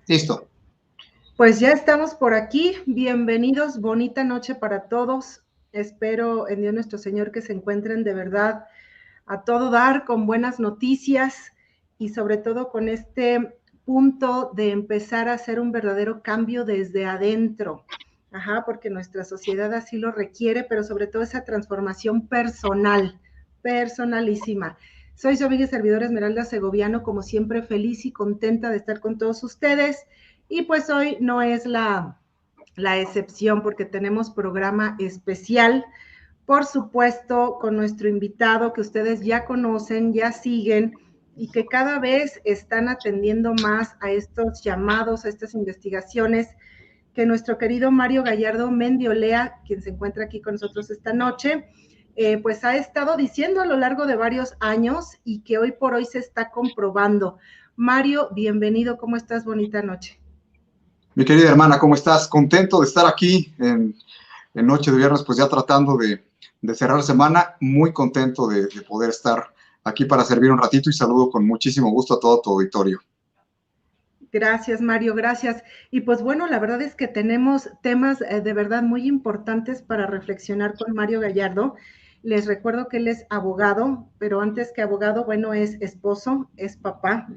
Listo. Pues ya estamos por aquí. Bienvenidos, bonita noche para todos. Espero en Dios nuestro Señor que se encuentren de verdad a todo dar, con buenas noticias y sobre todo con este punto de empezar a hacer un verdadero cambio desde adentro. Ajá, porque nuestra sociedad así lo requiere, pero sobre todo esa transformación personal, personalísima. Soy su amiga y servidora Esmeralda Segoviano, como siempre feliz y contenta de estar con todos ustedes. Y pues hoy no es la excepción porque tenemos programa especial, por supuesto, con nuestro invitado que ustedes ya conocen, ya siguen y que cada vez están atendiendo más a estos llamados, a estas investigaciones que nuestro querido Mario Gallardo Mendiolea, quien se encuentra aquí con nosotros esta noche, pues ha estado diciendo a lo largo de varios años y que hoy por hoy se está comprobando. Mario, bienvenido, ¿cómo estás? Bonita noche. Mi querida hermana, ¿cómo estás? Contento de estar aquí en noche de viernes, pues ya tratando de cerrar la semana. Muy contento de poder estar aquí para servir un ratito y saludo con muchísimo gusto a todo tu auditorio. Gracias, Mario, gracias. Y pues bueno, la verdad es que tenemos temas de verdad muy importantes para reflexionar con Mario Gallardo. Les recuerdo que él es abogado, pero antes que abogado, bueno, es esposo, es papá,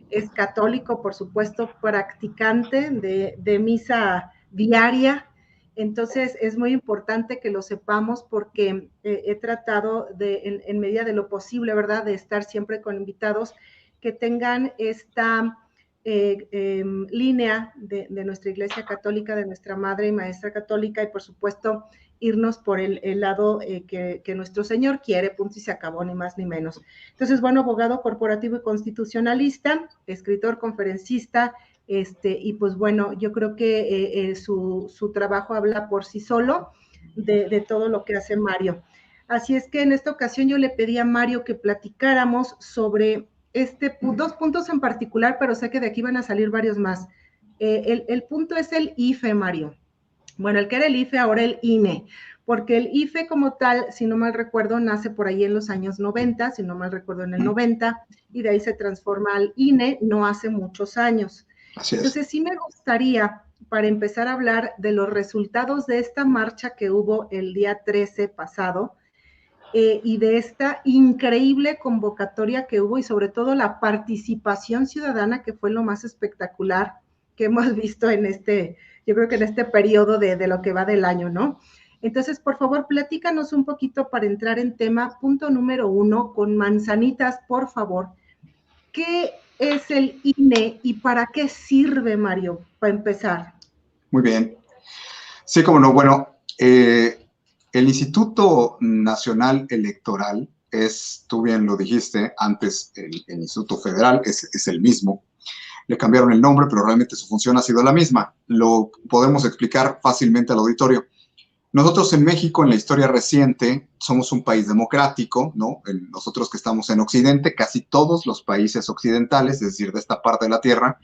es católico, por supuesto, practicante de misa diaria. Entonces, es muy importante que lo sepamos porque he tratado en medida de lo posible, ¿verdad?, de estar siempre con invitados que tengan esta línea de nuestra Iglesia Católica, de nuestra Madre y Maestra Católica, y por supuesto irnos por el lado que nuestro Señor quiere, punto y se acabó, ni más ni menos. Entonces, bueno, abogado corporativo y constitucionalista, escritor, conferencista, y pues bueno, yo creo que su trabajo habla por sí solo de todo lo que hace Mario. Así es que en esta ocasión yo le pedí a Mario que platicáramos sobre dos puntos en particular, pero sé que de aquí van a salir varios más. El punto es el IFE, Mario. Bueno, el que era el IFE, ahora el INE, porque el IFE como tal, si no mal recuerdo, nace por ahí en los años 90, si no mal recuerdo en el 90, y de ahí se transforma al INE no hace muchos años. Así es. Entonces sí me gustaría, para empezar a hablar de los resultados de esta marcha que hubo el día 13 pasado, y de esta increíble convocatoria que hubo y sobre todo la participación ciudadana que fue lo más espectacular que hemos visto en yo creo que en este periodo de lo que va del año, ¿no? Entonces, por favor, platícanos un poquito para entrar en tema. Punto número 1, con manzanitas, por favor. ¿Qué es el INE y para qué sirve, Mario, para empezar? Muy bien. Sí, como no. Bueno, el Instituto Nacional Electoral es, tú bien lo dijiste, antes el Instituto Federal es el mismo. Le cambiaron el nombre, pero realmente su función ha sido la misma. Lo podemos explicar fácilmente al auditorio. Nosotros en México, en la historia reciente, somos un país democrático, ¿no? Nosotros que estamos en Occidente, casi todos los países occidentales, es decir, de esta parte de la Tierra,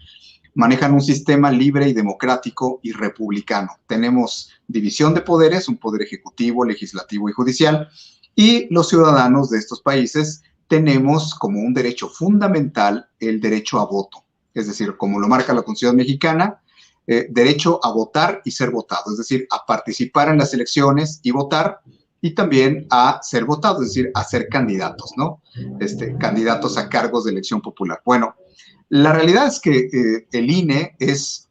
manejan un sistema libre y democrático y republicano. Tenemos división de poderes, un poder ejecutivo, legislativo y judicial, y los ciudadanos de estos países tenemos como un derecho fundamental el derecho a voto. Es decir, como lo marca la Constitución mexicana, derecho a votar y ser votado, es decir, a participar en las elecciones y votar, y también a ser votado, es decir, a ser candidatos, ¿no? Candidatos a cargos de elección popular. Bueno, la realidad es que el INE es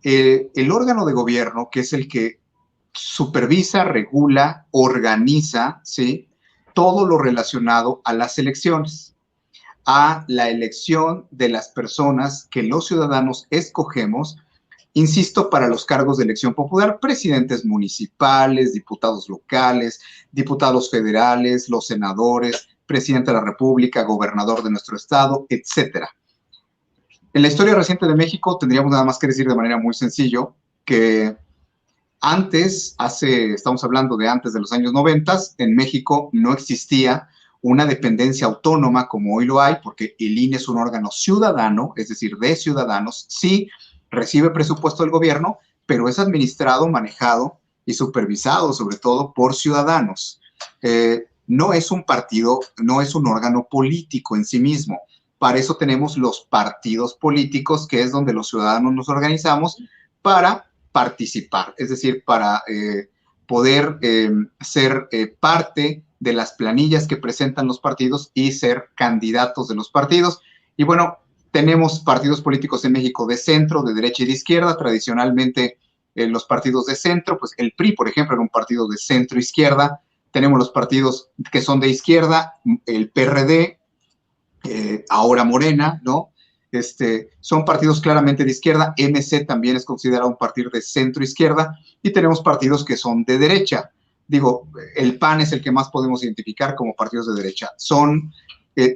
el órgano de gobierno que es el que supervisa, regula, organiza, ¿sí?, todo lo relacionado a las elecciones, a la elección de las personas que los ciudadanos escogemos, insisto, para los cargos de elección popular, presidentes municipales, diputados locales, diputados federales, los senadores, presidente de la República, gobernador de nuestro estado, etcétera. En la historia reciente de México tendríamos nada más que decir de manera muy sencillo que antes, estamos hablando de antes de los años 90, en México no existía una dependencia autónoma como hoy lo hay, porque el INE es un órgano ciudadano, es decir, de ciudadanos, sí recibe presupuesto del gobierno, pero es administrado, manejado y supervisado sobre todo por ciudadanos. No es un partido, no es un órgano político en sí mismo. para eso tenemos los partidos políticos, que es donde los ciudadanos nos organizamos para participar, es decir, para poder ser parte de las planillas que presentan los partidos y ser candidatos de los partidos. Y bueno, tenemos partidos políticos en México de centro, de derecha y de izquierda. Tradicionalmente, los partidos de centro, pues el PRI, por ejemplo, era un partido de centro-izquierda. Tenemos los partidos que son de izquierda, el PRD, ahora Morena, ¿no? Son partidos claramente de izquierda. MC también es considerado un partido de centro-izquierda. Y tenemos partidos que son de derecha. Digo, el PAN es el que más podemos identificar como partidos de derecha. Son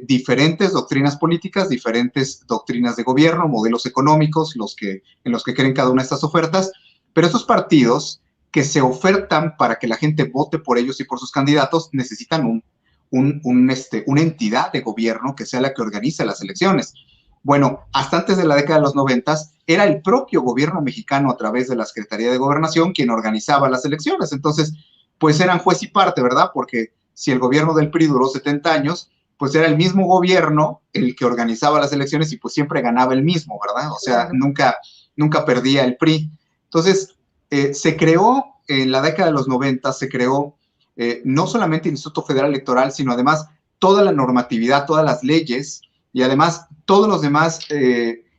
diferentes doctrinas políticas, diferentes doctrinas de gobierno, modelos económicos, en los que creen cada una de estas ofertas, pero estos partidos que se ofertan para que la gente vote por ellos y por sus candidatos necesitan una entidad de gobierno que sea la que organice las elecciones. Bueno, hasta antes de la década de los 90 era el propio gobierno mexicano a través de la Secretaría de Gobernación quien organizaba las elecciones. Entonces, pues eran juez y parte, ¿verdad? Porque si el gobierno del PRI duró 70 años, pues era el mismo gobierno el que organizaba las elecciones y pues siempre ganaba el mismo, ¿verdad? O sea, nunca perdía el PRI. Entonces, se creó en la década de los 90, se creó no solamente el Instituto Federal Electoral, sino además toda la normatividad, todas las leyes y además todos los demás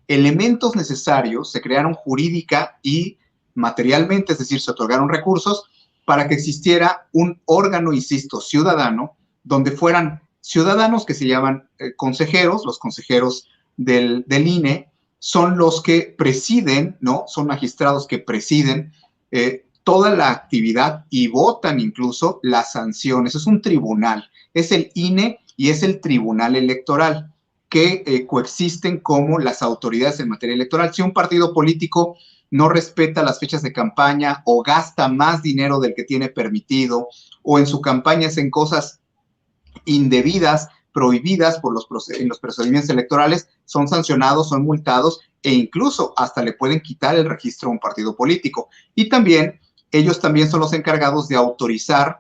elementos necesarios se crearon jurídica y materialmente, es decir, se otorgaron recursos para que existiera un órgano, insisto, ciudadano, donde fueran ciudadanos que se llaman consejeros. Los consejeros del INE son los que presiden, ¿no? Son magistrados que presiden toda la actividad y votan incluso las sanciones. Es un tribunal, es el INE y es el Tribunal Electoral, que coexisten como las autoridades en materia electoral. Si un partido político no respeta las fechas de campaña o gasta más dinero del que tiene permitido, o en su campaña hacen cosas indebidas, prohibidas en los procedimientos electorales, son sancionados, son multados e incluso hasta le pueden quitar el registro a un partido político. Y también, ellos también son los encargados de autorizar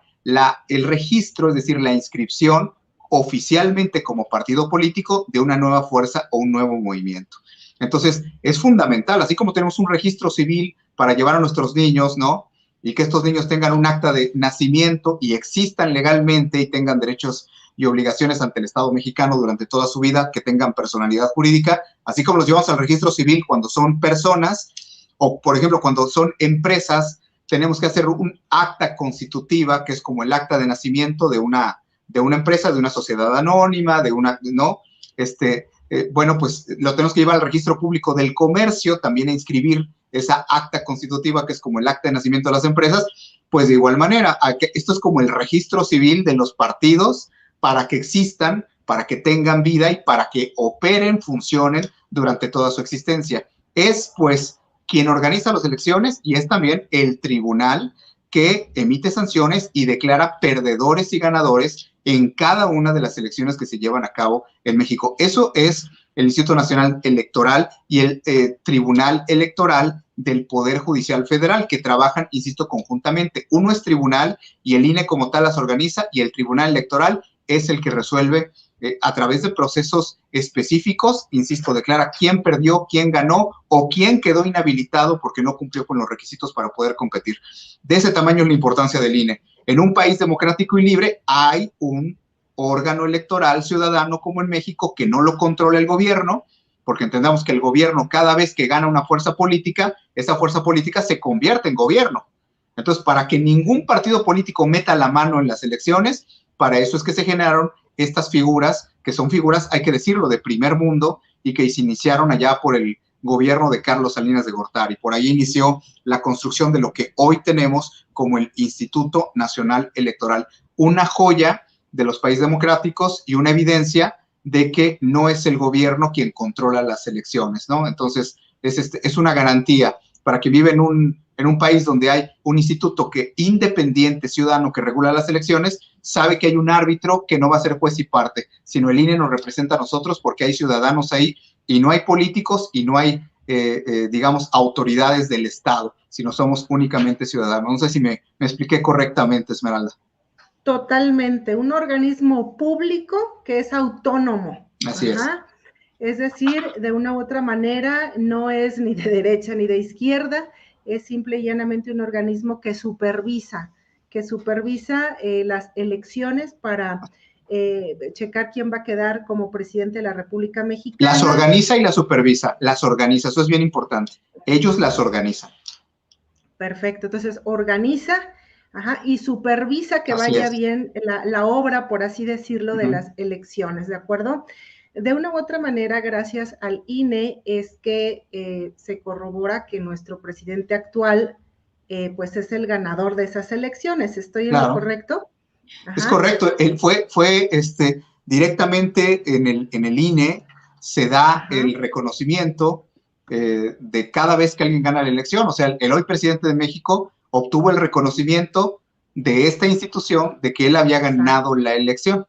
el registro, es decir, la inscripción oficialmente como partido político de una nueva fuerza o un nuevo movimiento. Entonces, es fundamental, así como tenemos un registro civil para llevar a nuestros niños, ¿no? Y que estos niños tengan un acta de nacimiento y existan legalmente y tengan derechos y obligaciones ante el Estado mexicano durante toda su vida, que tengan personalidad jurídica, así como los llevamos al registro civil cuando son personas, o por ejemplo cuando son empresas, tenemos que hacer un acta constitutiva, que es como el acta de nacimiento de una empresa, de una sociedad anónima, ¿no? Bueno, pues lo tenemos que llevar al registro público del comercio, también a inscribir esa acta constitutiva, que es como el acta de nacimiento de las empresas. Pues de igual manera, esto es como el registro civil de los partidos para que existan, para que tengan vida y para que operen, funcionen durante toda su existencia. Es pues quien organiza las elecciones y es también el tribunal que emite sanciones y declara perdedores y ganadores en cada una de las elecciones que se llevan a cabo en México. Eso es el Instituto Nacional Electoral y el Tribunal Electoral del Poder Judicial Federal, que trabajan, insisto, conjuntamente. Uno es tribunal y el INE como tal las organiza, y el Tribunal Electoral es el que resuelve a través de procesos específicos, insisto, declara quién perdió, quién ganó o quién quedó inhabilitado porque no cumplió con los requisitos para poder competir. De ese tamaño es la importancia del INE. En un país democrático y libre hay un órgano electoral ciudadano como en México que no lo controla el gobierno, porque entendamos que el gobierno, cada vez que gana una fuerza política, esa fuerza política se convierte en gobierno. Entonces, para que ningún partido político meta la mano en las elecciones, para eso es que se generaron estas figuras, que son figuras, hay que decirlo, de primer mundo, y que se iniciaron allá por el gobierno de Carlos Salinas de Gortari. Por ahí inició la construcción de lo que hoy tenemos como el Instituto Nacional Electoral, una joya de los países democráticos y una evidencia de que no es el gobierno quien controla las elecciones, ¿no? Entonces, es una garantía para quien vive en un país donde hay un instituto independiente, ciudadano, que regula las elecciones, sabe que hay un árbitro que no va a ser juez y parte, sino el INE nos representa a nosotros porque hay ciudadanos ahí y no hay políticos y no hay, digamos, autoridades del Estado, sino somos únicamente ciudadanos. No sé si me expliqué correctamente, Esmeralda. Totalmente, un organismo público que es autónomo. Así es. Es decir, de una u otra manera, no es ni de derecha ni de izquierda, es simple y llanamente un organismo que supervisa las elecciones para checar quién va a quedar como presidente de la República Mexicana. Las organiza y las supervisa, las organiza, eso es bien importante. Ellos las organizan. Perfecto, entonces organiza y supervisa que vaya bien la obra, por así decirlo, de las elecciones, ¿de acuerdo? De una u otra manera, gracias al INE, es que se corrobora que nuestro presidente actual, pues es el ganador de esas elecciones. ¿Estoy en lo correcto? Es correcto. Él fue directamente en el INE, se da el reconocimiento de cada vez que alguien gana la elección. O sea, el hoy presidente de México obtuvo el reconocimiento de esta institución de que él había ganado la elección.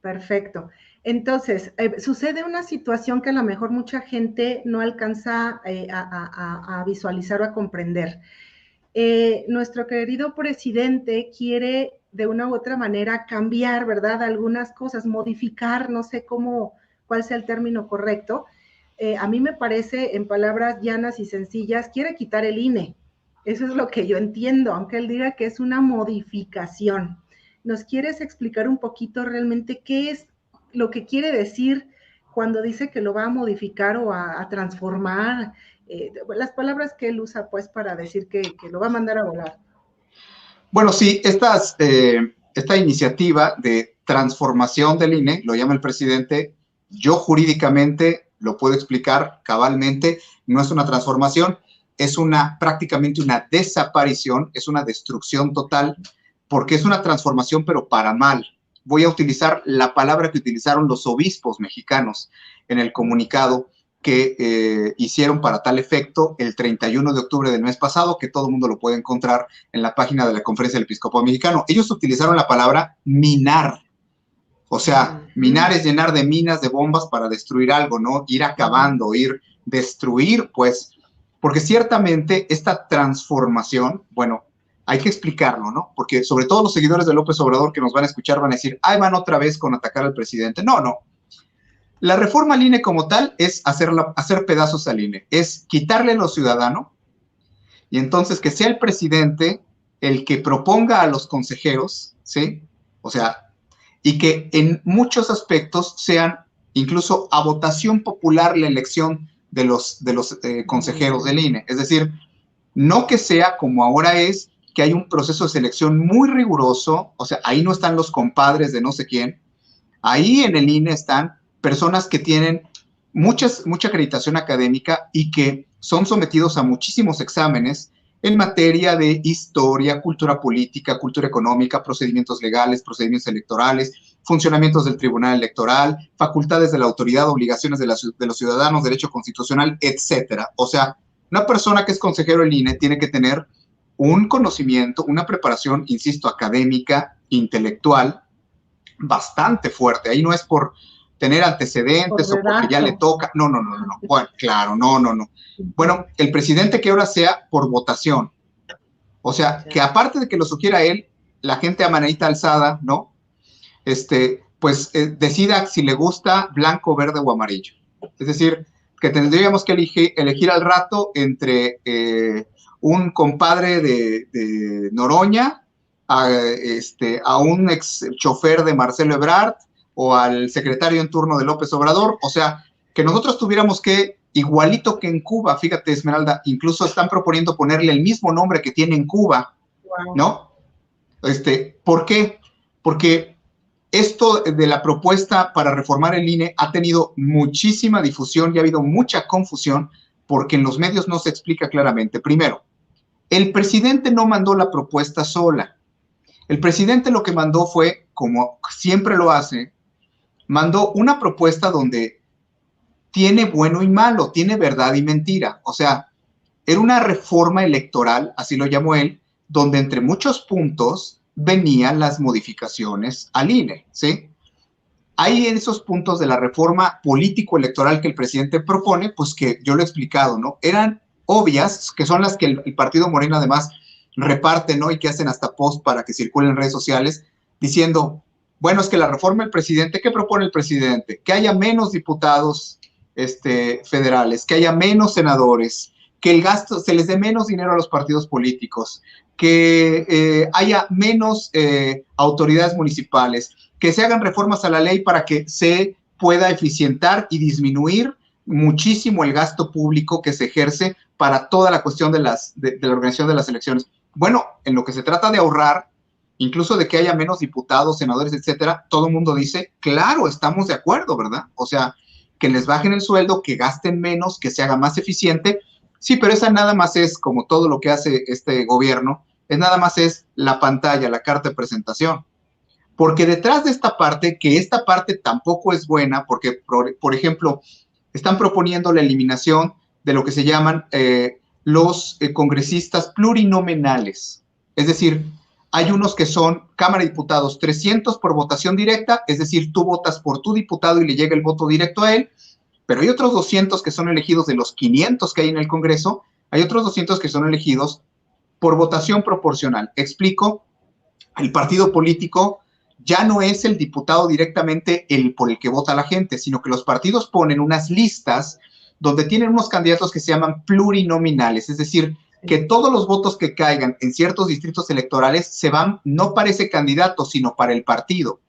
Perfecto. Entonces, sucede una situación que a lo mejor mucha gente no alcanza a visualizar o a comprender. Nuestro querido presidente quiere de una u otra manera cambiar, ¿verdad? Algunas cosas, modificar, no sé cuál sea el término correcto. A mí me parece, en palabras llanas y sencillas, quiere quitar el INE. Eso es lo que yo entiendo, aunque él diga que es una modificación. ¿Nos quieres explicar un poquito realmente qué es lo que quiere decir cuando dice que lo va a modificar o a transformar? Las palabras que él usa, pues, para decir que lo va a mandar a volar. Bueno, sí, esta iniciativa de transformación del INE, lo llama el presidente, yo jurídicamente lo puedo explicar cabalmente, no es una transformación, es prácticamente una desaparición, es una destrucción total, porque es una transformación, pero para mal. Voy a utilizar la palabra que utilizaron los obispos mexicanos en el comunicado que hicieron para tal efecto el 31 de octubre del mes pasado, que todo el mundo lo puede encontrar en la página de la Conferencia del Episcopado Mexicano. Ellos utilizaron la palabra minar. O sea, minar es llenar de minas, de bombas para destruir algo, ¿no? Ir acabando, destruir, pues, porque ciertamente esta transformación, bueno, hay que explicarlo, ¿no? Porque sobre todo los seguidores de López Obrador que nos van a escuchar van a decir, ¡ay, van otra vez con atacar al presidente! No, no. La reforma al INE como tal es hacer pedazos al INE, es quitarle a los ciudadanos y entonces que sea el presidente el que proponga a los consejeros, ¿sí? O sea, y que en muchos aspectos sean incluso a votación popular la elección de los consejeros del INE. Es decir, no que sea como ahora es, que hay un proceso de selección muy riguroso, o sea, ahí no están los compadres de no sé quién, ahí en el INE están personas que tienen mucha acreditación académica y que son sometidos a muchísimos exámenes en materia de historia, cultura política, cultura económica, procedimientos legales, procedimientos electorales, funcionamientos del Tribunal Electoral, facultades de la autoridad, obligaciones de los ciudadanos, derecho constitucional, etcétera. O sea, una persona que es consejero del INE tiene que tener un conocimiento, una preparación, insisto, académica, intelectual, bastante fuerte. Ahí no es por tener antecedentes o porque ya le toca. No. Bueno, claro, no. Bueno, el presidente que ahora sea por votación. O sea, que aparte de que lo sugiera él, la gente a manita alzada, ¿no? Pues decida si le gusta blanco, verde o amarillo. Es decir, que tendríamos que elegir al rato entre un compadre de Noroña, a un ex chofer de Marcelo Ebrard o al secretario en turno de López Obrador. O sea, que nosotros tuviéramos que, igualito que en Cuba, fíjate, Esmeralda, incluso están proponiendo ponerle el mismo nombre que tiene en Cuba, ¿no? ¿Por qué? Porque esto de la propuesta para reformar el INE ha tenido muchísima difusión y ha habido mucha confusión porque en los medios no se explica claramente. Primero, el presidente no mandó la propuesta sola. El presidente lo que mandó fue, como siempre lo hace, mandó una propuesta donde tiene bueno y malo, tiene verdad y mentira. O sea, era una reforma electoral, así lo llamó él, donde entre muchos puntos venían las modificaciones al INE, ¿sí? Hay en esos puntos de la reforma político-electoral que el presidente propone, pues que yo lo he explicado, ¿no? Eran obvias, que son las que el partido Morena además reparte, ¿no? Y que hacen hasta post para que circulen en redes sociales, diciendo, bueno, es que la reforma del presidente, ¿qué propone el presidente? Que haya menos diputados federales, que haya menos senadores, que el gasto, se les dé menos dinero a los partidos políticos, que haya menos autoridades municipales, que se hagan reformas a la ley para que se pueda eficientar y disminuir muchísimo el gasto público que se ejerce para toda la cuestión de la organización de las elecciones. Bueno, en lo que se trata de ahorrar, incluso de que haya menos diputados, senadores, etcétera, todo el mundo dice, claro, estamos de acuerdo, ¿verdad? O sea, que les bajen el sueldo, que gasten menos, que se haga más eficiente. Sí, pero esa nada más es, como todo lo que hace este gobierno, es nada más es la pantalla, la carta de presentación. Porque detrás de esta parte, que esta parte tampoco es buena, porque, por ejemplo, están proponiendo la eliminación de lo que se llaman los congresistas plurinominales. Es decir, hay unos que son Cámara de Diputados 300 por votación directa, es decir, tú votas por tu diputado y le llega el voto directo a él, pero hay otros 200 que son elegidos de los 500 que hay en el Congreso, hay otros 200 que son elegidos por votación proporcional. Explico, el partido político ya no es el diputado directamente por el que vota la gente, sino que los partidos ponen unas listas donde tienen unos candidatos que se llaman plurinominales, es decir, que todos los votos que caigan en ciertos distritos electorales se van no para ese candidato, sino para el partido.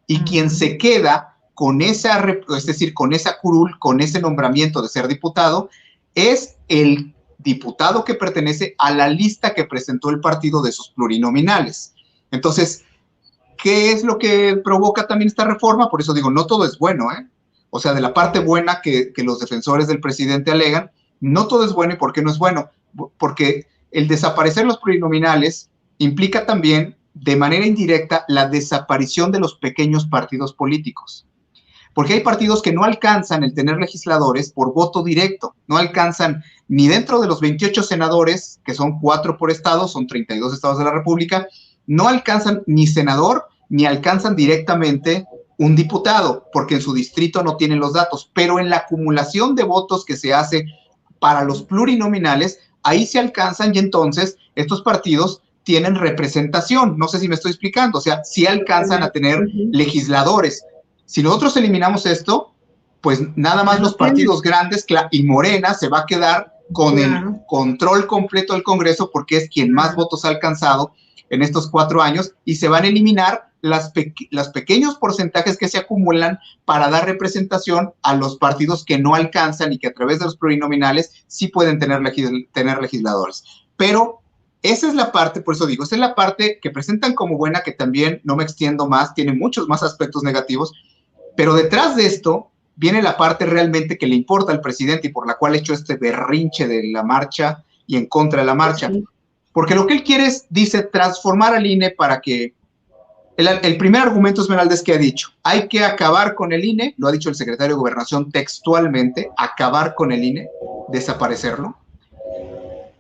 Y quien se queda con esa, es decir, con esa curul, con ese nombramiento de ser diputado, es el diputado que pertenece a la lista que presentó el partido de sus plurinominales. Entonces, ¿qué es lo que provoca también esta reforma? Por eso digo, no todo es bueno, ¿eh? O sea, de la parte buena que los defensores del presidente alegan, no todo es bueno. ¿Y por qué no es bueno? Porque el desaparecer los plurinominales implica también, de manera indirecta, la desaparición de los pequeños partidos políticos. Porque hay partidos que no alcanzan el tener legisladores por voto directo, no alcanzan ni dentro de los 28 senadores, que son 4 por estado, son 32 estados de la República, no alcanzan ni senador, ni alcanzan directamente un diputado, porque en su distrito no tienen los datos, pero en la acumulación de votos que se hace para los plurinominales, ahí se alcanzan y entonces estos partidos tienen representación. No sé si me estoy explicando, o sea, sí alcanzan a tener legisladores. Si nosotros eliminamos esto, pues nada más los partidos grandes y Morena se va a quedar con el control completo del Congreso porque es quien más votos ha alcanzado en estos 4 años y se van a eliminar los pequeños porcentajes que se acumulan para dar representación a los partidos que no alcanzan y que a través de los plurinominales sí pueden tener legisladores. Pero esa es la parte, por eso digo, esa es la parte que presentan como buena, que también no me extiendo más, tiene muchos más aspectos negativos, pero detrás de esto viene la parte realmente que le importa al presidente y por la cual ha hecho este berrinche de la marcha y en contra de la marcha. Porque lo que él quiere es, dice, transformar al INE para que... El primer argumento, Esmeralda, que ha dicho, hay que acabar con el INE, lo ha dicho el secretario de Gobernación textualmente, acabar con el INE, desaparecerlo.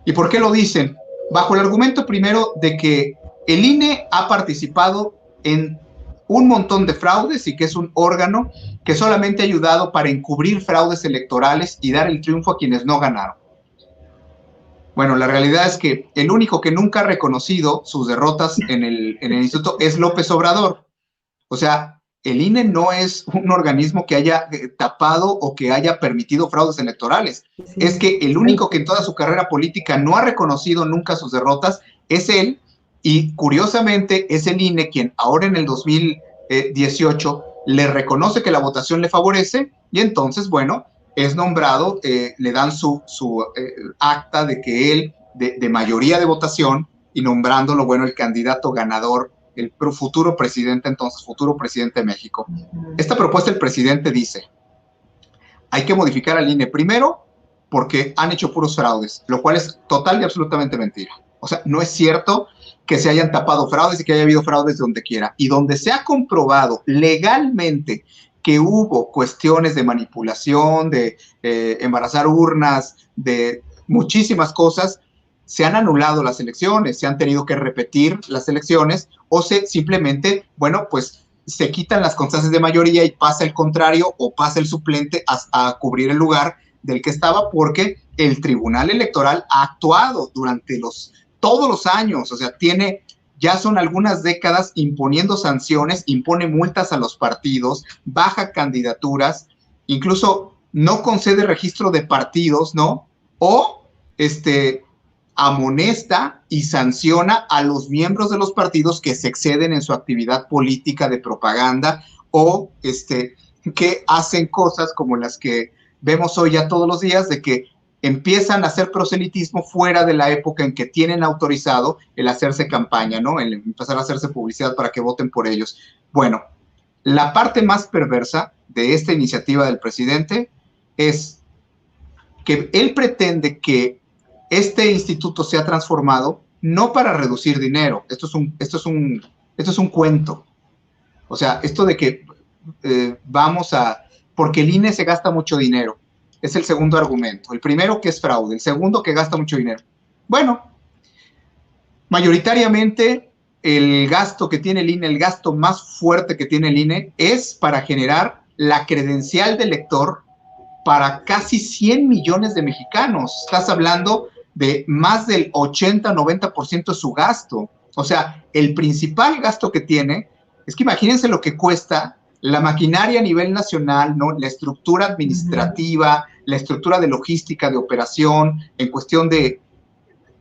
¿Y por qué lo dicen? Bajo el argumento primero de que el INE ha participado en un montón de fraudes y que es un órgano que solamente ha ayudado para encubrir fraudes electorales y dar el triunfo a quienes no ganaron. Bueno, la realidad es que el único que nunca ha reconocido sus derrotas en el instituto es López Obrador. O sea, el INE no es un organismo que haya tapado o que haya permitido fraudes electorales. Sí. Es que el único que en toda su carrera política no ha reconocido nunca sus derrotas es él, y curiosamente es el INE quien ahora en el 2018 le reconoce que la votación le favorece y entonces, bueno, es nombrado, le dan su acta de que él, de mayoría de votación, y nombrándolo, bueno, el candidato ganador, el futuro presidente, entonces, futuro presidente de México. Esta propuesta el presidente dice, hay que modificar al INE primero porque han hecho puros fraudes, lo cual es total y absolutamente mentira. O sea, no es cierto que se hayan tapado fraudes y que haya habido fraudes donde quiera. Y donde se ha comprobado legalmente que hubo cuestiones de manipulación, de embarazar urnas, de muchísimas cosas, se han anulado las elecciones, se han tenido que repetir las elecciones o simplemente, bueno, pues se quitan las constancias de mayoría y pasa el contrario o pasa el suplente a cubrir el lugar del que estaba porque el Tribunal Electoral ha actuado durante todos los años, o sea, tiene ya son algunas décadas imponiendo sanciones, impone multas a los partidos, baja candidaturas, incluso no concede registro de partidos, ¿no? O amonesta y sanciona a los miembros de los partidos que se exceden en su actividad política de propaganda o que hacen cosas como las que vemos hoy ya todos los días, de que empiezan a hacer proselitismo fuera de la época en que tienen autorizado el hacerse campaña, ¿no? El empezar a hacerse publicidad para que voten por ellos. Bueno, la parte más perversa de esta iniciativa del presidente es que él pretende que este instituto sea transformado no para reducir dinero. Esto es un cuento. O sea, esto de que porque el INE se gasta mucho dinero. Es el segundo argumento. El primero, que es fraude. El segundo, que gasta mucho dinero. Bueno, mayoritariamente el gasto que tiene el INE, el gasto más fuerte que tiene el INE, es para generar la credencial de elector para casi 100 millones de mexicanos. Estás hablando de más del 80-90% de su gasto. O sea, el principal gasto que tiene es que imagínense lo que cuesta la maquinaria a nivel nacional, ¿no? La estructura administrativa, la estructura de logística, de operación, en cuestión de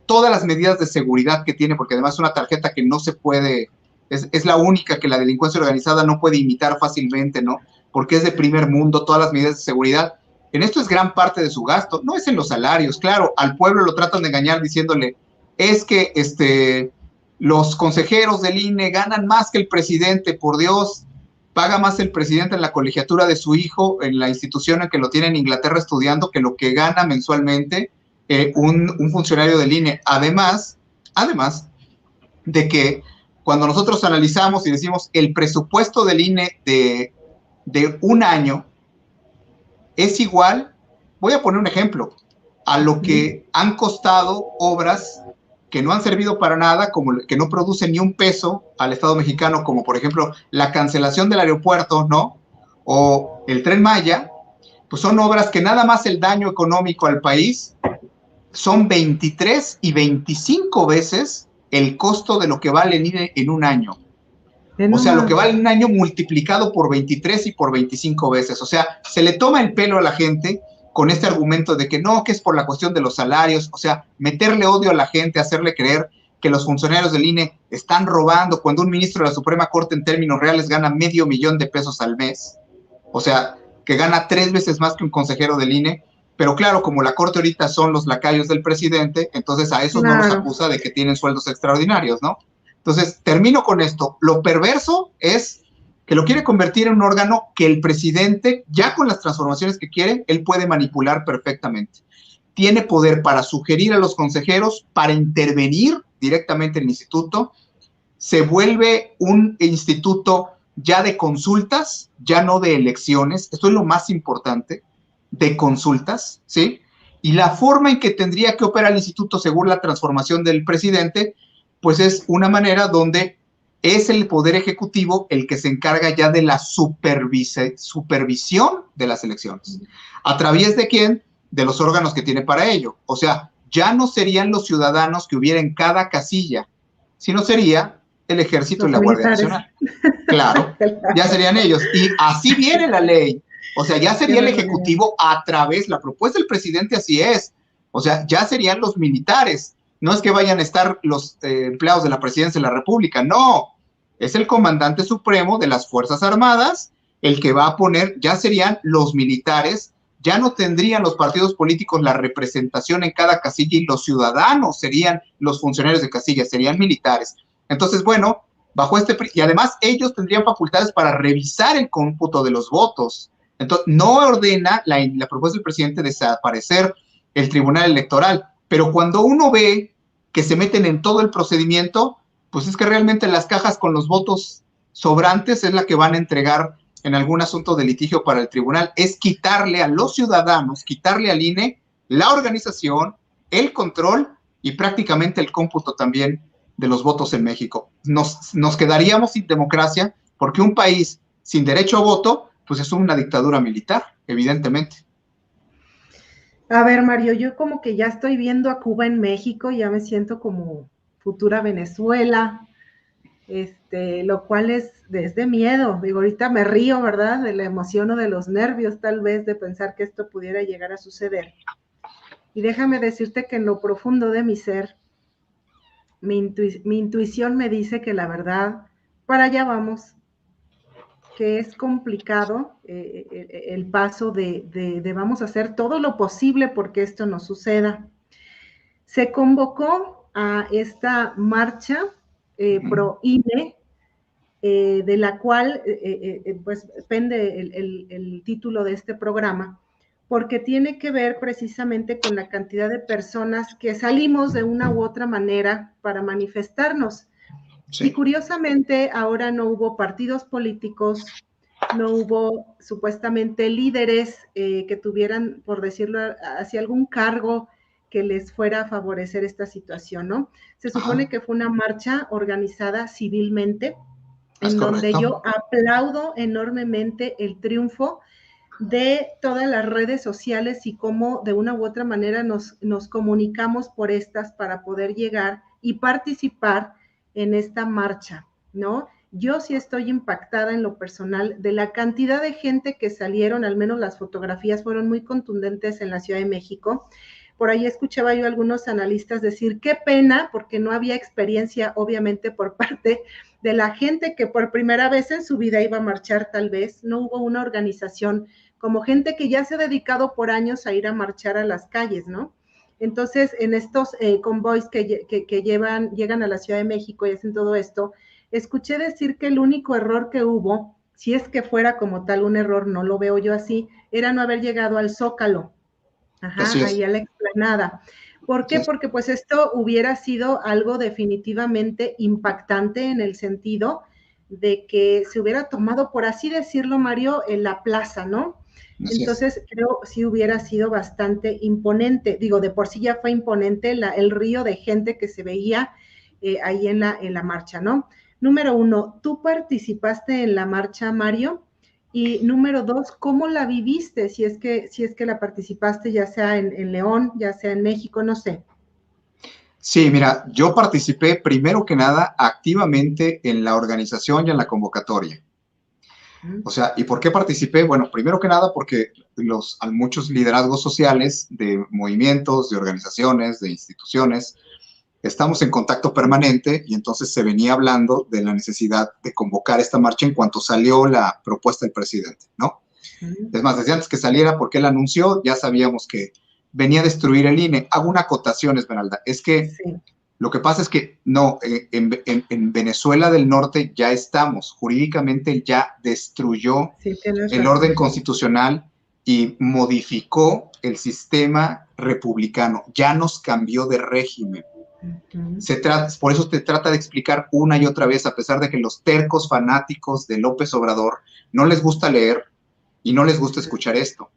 todas las medidas de seguridad que tiene, porque además es una tarjeta que no se puede, es la única que la delincuencia organizada no puede imitar fácilmente, ¿no? Porque es de primer mundo, todas las medidas de seguridad. En esto es gran parte de su gasto, no es en los salarios. Claro, al pueblo lo tratan de engañar diciéndole, es que los consejeros del INE ganan más que el presidente, por Dios, paga más el presidente en la colegiatura de su hijo, en la institución en que lo tiene en Inglaterra estudiando, que lo que gana mensualmente un funcionario del INE. Además de que cuando nosotros analizamos y decimos el presupuesto del INE de un año es igual, voy a poner un ejemplo, a lo que han costado obras que no han servido para nada, como que no producen ni un peso al Estado mexicano, como por ejemplo la cancelación del aeropuerto, ¿no? O el Tren Maya, pues son obras que nada más el daño económico al país son 23 y 25 veces el costo de lo que vale en un año. O sea, lo que vale en un año multiplicado por 23 y por 25 veces. O sea, se le toma el pelo a la gente con este argumento de que no, que es por la cuestión de los salarios. O sea, meterle odio a la gente, hacerle creer que los funcionarios del INE están robando cuando un ministro de la Suprema Corte en términos reales gana $500,000 de pesos al mes. O sea, que gana 3 veces más que un consejero del INE. Pero claro, como la Corte ahorita son los lacayos del presidente, entonces a esos no los acusa de que tienen sueldos extraordinarios, ¿no? Entonces, termino con esto. Lo perverso es que lo quiere convertir en un órgano que el presidente, ya con las transformaciones que quiere, él puede manipular perfectamente. Tiene poder para sugerir a los consejeros, para intervenir directamente en el instituto. Se vuelve un instituto ya de consultas, ya no de elecciones. Esto es lo más importante, de consultas, ¿sí? Y la forma en que tendría que operar el instituto según la transformación del presidente, pues es una manera donde es el Poder Ejecutivo el que se encarga ya de la supervisión de las elecciones. ¿A través de quién? De los órganos que tiene para ello. O sea, ya no serían los ciudadanos que hubiera en cada casilla, sino sería el Ejército y la Guardia Nacional. Claro, ya serían ellos. Y así viene la ley. O sea, ya sería el Ejecutivo a través, la propuesta del presidente así es. O sea, ya serían los militares. No es que vayan a estar los empleados de la Presidencia de la República, no. Es el comandante supremo de las Fuerzas Armadas el que va a poner, ya serían los militares, ya no tendrían los partidos políticos la representación en cada casilla y los ciudadanos serían los funcionarios de casilla, serían militares. Entonces, bueno, y además ellos tendrían facultades para revisar el cómputo de los votos. Entonces, no ordena la propuesta del presidente desaparecer el Tribunal Electoral, pero cuando uno ve que se meten en todo el procedimiento, pues es que realmente las cajas con los votos sobrantes es la que van a entregar en algún asunto de litigio para el tribunal, es quitarle a los ciudadanos, quitarle al INE la organización, el control y prácticamente el cómputo también de los votos en México. Nos quedaríamos sin democracia porque un país sin derecho a voto, pues es una dictadura militar, evidentemente. A ver, Mario, yo como que ya estoy viendo a Cuba en México, ya me siento como futura Venezuela, lo cual es de miedo. Digo, ahorita me río, ¿verdad? De la emoción o de los nervios, tal vez, de pensar que esto pudiera llegar a suceder. Y déjame decirte que en lo profundo de mi ser, mi intuición me dice que la verdad, para allá vamos, que es complicado el paso de vamos a hacer todo lo posible porque esto no suceda. Se convocó a esta marcha pro INE, de la cual pues pende el título de este programa, porque tiene que ver precisamente con la cantidad de personas que salimos de una u otra manera para manifestarnos. Sí. Y curiosamente ahora no hubo partidos políticos, no hubo supuestamente líderes que tuvieran, por decirlo así, algún cargo que les fuera a favorecer esta situación, ¿no? Se supone que fue una marcha organizada civilmente, en donde yo aplaudo enormemente el triunfo de todas las redes sociales y cómo de una u otra manera nos comunicamos por estas para poder llegar y participar en esta marcha, ¿no? Yo sí estoy impactada en lo personal de la cantidad de gente que salieron, al menos las fotografías fueron muy contundentes en la Ciudad de México. Por ahí escuchaba yo a algunos analistas decir, qué pena, porque no había experiencia, obviamente, por parte de la gente que por primera vez en su vida iba a marchar, tal vez. No hubo una organización como gente que ya se ha dedicado por años a ir a marchar a las calles, ¿no? Entonces, en estos convoys que llegan a la Ciudad de México y hacen todo esto, escuché decir que el único error que hubo, si es que fuera como tal un error, no lo veo yo así, era no haber llegado al Zócalo, ahí a la explanada. ¿Por qué? Porque pues esto hubiera sido algo definitivamente impactante en el sentido de que se hubiera tomado, por así decirlo, Mario, en la plaza, ¿no? Entonces, creo sí hubiera sido bastante imponente. Digo, de por sí ya fue imponente el río de gente que se veía ahí en la marcha, ¿no? Número uno, ¿tú participaste en la marcha, Mario? Y número dos, ¿cómo la viviste? Si es que la participaste, ya sea en León, ya sea en México, no sé. Sí, mira, yo participé primero que nada activamente en la organización y en la convocatoria. O sea, ¿y por qué participé? Bueno, primero que nada porque muchos liderazgos sociales de movimientos, de organizaciones, de instituciones, estamos en contacto permanente y entonces se venía hablando de la necesidad de convocar esta marcha en cuanto salió la propuesta del presidente, ¿no? Es más, desde antes que saliera, porque él anunció, ya sabíamos que venía a destruir el INE. Hago una acotación, Esmeralda, es que lo que pasa es que no, en Venezuela del Norte ya estamos, jurídicamente ya destruyó el orden constitucional y modificó el sistema republicano, ya nos cambió de régimen. Por eso se trata de explicar una y otra vez, a pesar de que los tercos fanáticos de López Obrador no les gusta leer y no les gusta escuchar esto.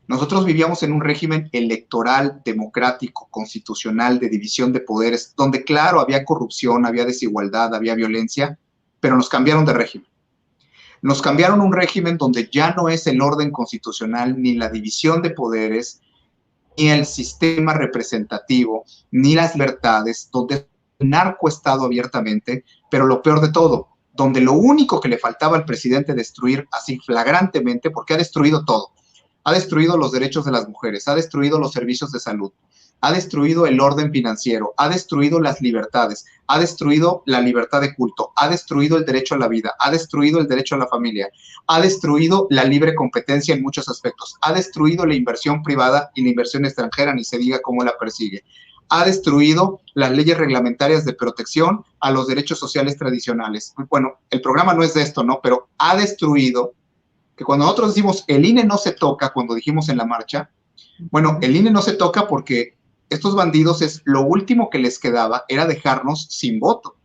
Nosotros vivíamos en un régimen electoral, democrático, constitucional, de división de poderes, donde claro, había corrupción, había desigualdad, había violencia, pero nos cambiaron de régimen. Nos cambiaron un régimen donde ya no es el orden constitucional, ni la división de poderes, ni el sistema representativo, ni las libertades, donde es un narcoestado abiertamente, pero lo peor de todo, donde lo único que le faltaba al presidente destruir así flagrantemente, porque ha destruido todo, ha destruido los derechos de las mujeres, ha destruido los servicios de salud, ha destruido el orden financiero, ha destruido las libertades, ha destruido la libertad de culto, ha destruido el derecho a la vida, ha destruido el derecho a la familia, ha destruido la libre competencia en muchos aspectos, ha destruido la inversión privada y la inversión extranjera, ni se diga cómo la persigue, ha destruido las leyes reglamentarias de protección a los derechos sociales tradicionales. Bueno, el programa no es de esto, ¿no? Pero ha destruido, que cuando nosotros decimos el INE no se toca, cuando dijimos en la marcha, bueno, el INE no se toca porque estos bandidos lo último que les quedaba era dejarnos sin voto.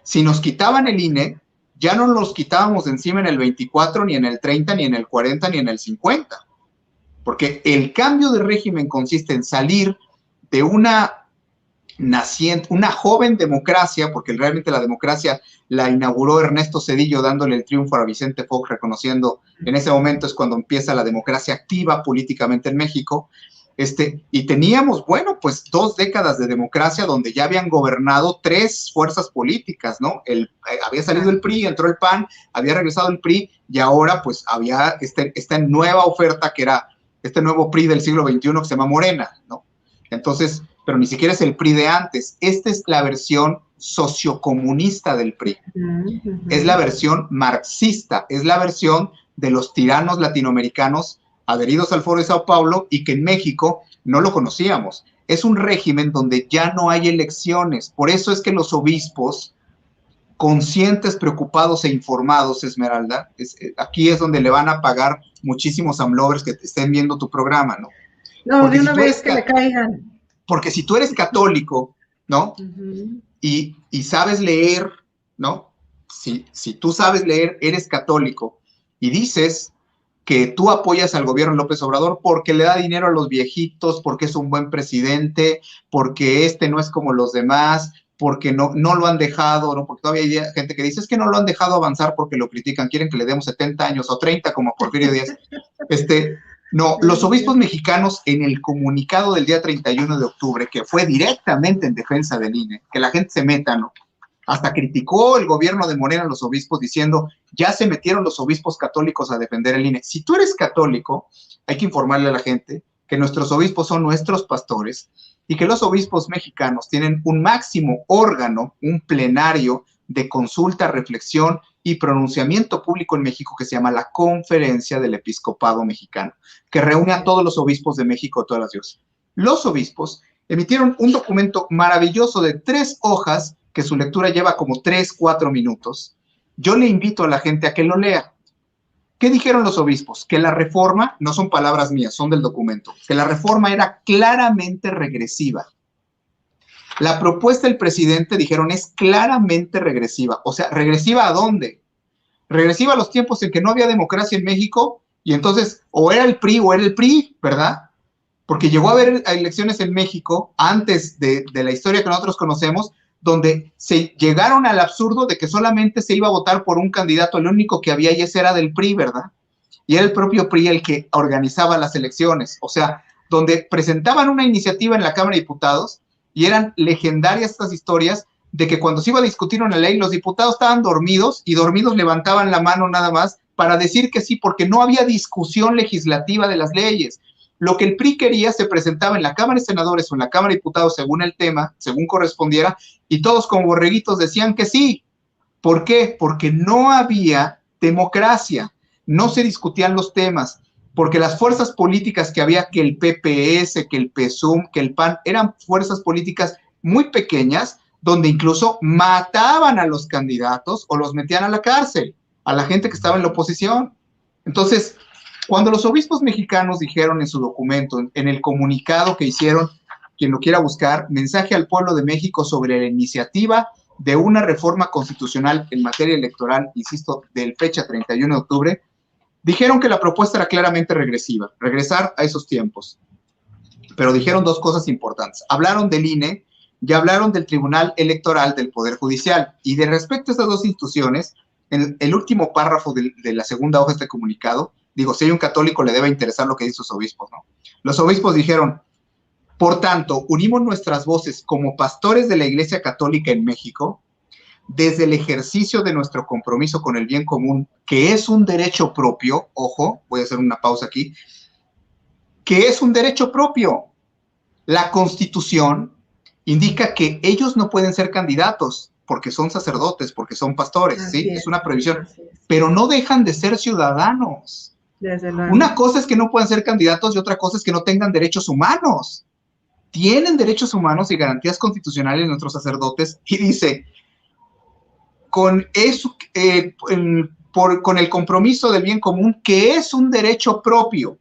Si nos quitaban el INE, ya no los quitábamos de encima en el 24, ni en el 30, ni en el 40, ni en el 50. Porque el cambio de régimen consiste en salir de una joven democracia, porque realmente la democracia la inauguró Ernesto Zedillo dándole el triunfo a Vicente Fox, reconociendo en ese momento es cuando empieza la democracia activa políticamente en México, Y teníamos, bueno, pues 2 décadas de democracia donde ya habían gobernado 3 fuerzas políticas, ¿no? Había salido el PRI, entró el PAN, había regresado el PRI, y ahora pues había esta nueva oferta que era este nuevo PRI del siglo XXI que se llama Morena, ¿no? Entonces, pero ni siquiera es el PRI de antes. Esta es la versión sociocomunista del PRI. Es la versión marxista, es la versión de los tiranos latinoamericanos adheridos al Foro de Sao Paulo y que en México no lo conocíamos. Es un régimen donde ya no hay elecciones. Por eso es que los obispos, conscientes, preocupados e informados, Esmeralda, aquí es donde le van a pagar muchísimos amlovers que estén viendo tu programa, ¿no? No, porque de una vez que le caigan. Porque si tú eres católico, ¿no? Y sabes leer, ¿no? Si tú sabes leer, eres católico y dices que tú apoyas al gobierno de López Obrador porque le da dinero a los viejitos, porque es un buen presidente, porque no es como los demás, porque no lo han dejado, ¿no? Porque todavía hay gente que dice, es que no lo han dejado avanzar porque lo critican, quieren que le demos 70 años o 30 como Porfirio Díaz. No, los obispos mexicanos en el comunicado del día 31 de octubre, que fue directamente en defensa del INE, que la gente se meta, ¿no? Hasta criticó el gobierno de Morena a los obispos diciendo, ya se metieron los obispos católicos a defender el INE. Si tú eres católico, hay que informarle a la gente que nuestros obispos son nuestros pastores y que los obispos mexicanos tienen un máximo órgano, un plenario de consulta, reflexión y pronunciamiento público en México que se llama la Conferencia del Episcopado Mexicano, que reúne a todos los obispos de México, de todas las diócesis. Los obispos emitieron un documento maravilloso de 3 hojas que su lectura lleva como 3-4 minutos. Yo le invito a la gente a que lo lea. ¿Qué dijeron los obispos? Que la reforma, no son palabras mías, son del documento, que la reforma era claramente regresiva. La propuesta del presidente, dijeron, es claramente regresiva. O sea, ¿regresiva a dónde? Regresiva a los tiempos en que no había democracia en México y entonces o era el PRI o era el PRI, ¿verdad? Porque llegó a haber elecciones en México antes de la historia que nosotros conocemos, donde se llegaron al absurdo de que solamente se iba a votar por un candidato, el único que había, y ese era del PRI, ¿verdad? Y era el propio PRI el que organizaba las elecciones, o sea, donde presentaban una iniciativa en la Cámara de Diputados y eran legendarias estas historias de que cuando se iba a discutir una ley, los diputados estaban dormidos y dormidos levantaban la mano nada más para decir que sí, porque no había discusión legislativa de las leyes. Lo que el PRI quería se presentaba en la Cámara de Senadores o en la Cámara de Diputados según el tema, según correspondiera, y todos como borreguitos decían que sí. ¿Por qué? Porque no había democracia, no se discutían los temas, porque las fuerzas políticas que había, que el PPS, que el PSUM, que el PAN, eran fuerzas políticas muy pequeñas, donde incluso mataban a los candidatos o los metían a la cárcel, a la gente que estaba en la oposición. Entonces, cuando los obispos mexicanos dijeron en su documento, en el comunicado que hicieron, quien lo quiera buscar, mensaje al pueblo de México sobre la iniciativa de una reforma constitucional en materia electoral, insisto, del fecha 31 de octubre, dijeron que la propuesta era claramente regresiva, regresar a esos tiempos. Pero dijeron 2 cosas importantes. Hablaron del INE y hablaron del Tribunal Electoral del Poder Judicial. Y de respecto a estas 2 instituciones, en el último párrafo de la segunda hoja de este comunicado, digo, si hay un católico le debe interesar lo que dicen sus obispos, ¿no? Los obispos dijeron, por tanto, unimos nuestras voces como pastores de la Iglesia Católica en México, desde el ejercicio de nuestro compromiso con el bien común, que es un derecho propio, ojo, voy a hacer una pausa aquí, que es un derecho propio. La Constitución indica que ellos no pueden ser candidatos porque son sacerdotes, porque son pastores, ¿sí? Es una prohibición, pero no dejan de ser ciudadanos. Una cosa es que no puedan ser candidatos y otra cosa es que no tengan derechos humanos. Tienen derechos humanos y garantías constitucionales nuestros sacerdotes, y dice, con el compromiso del bien común, que es un derecho propio,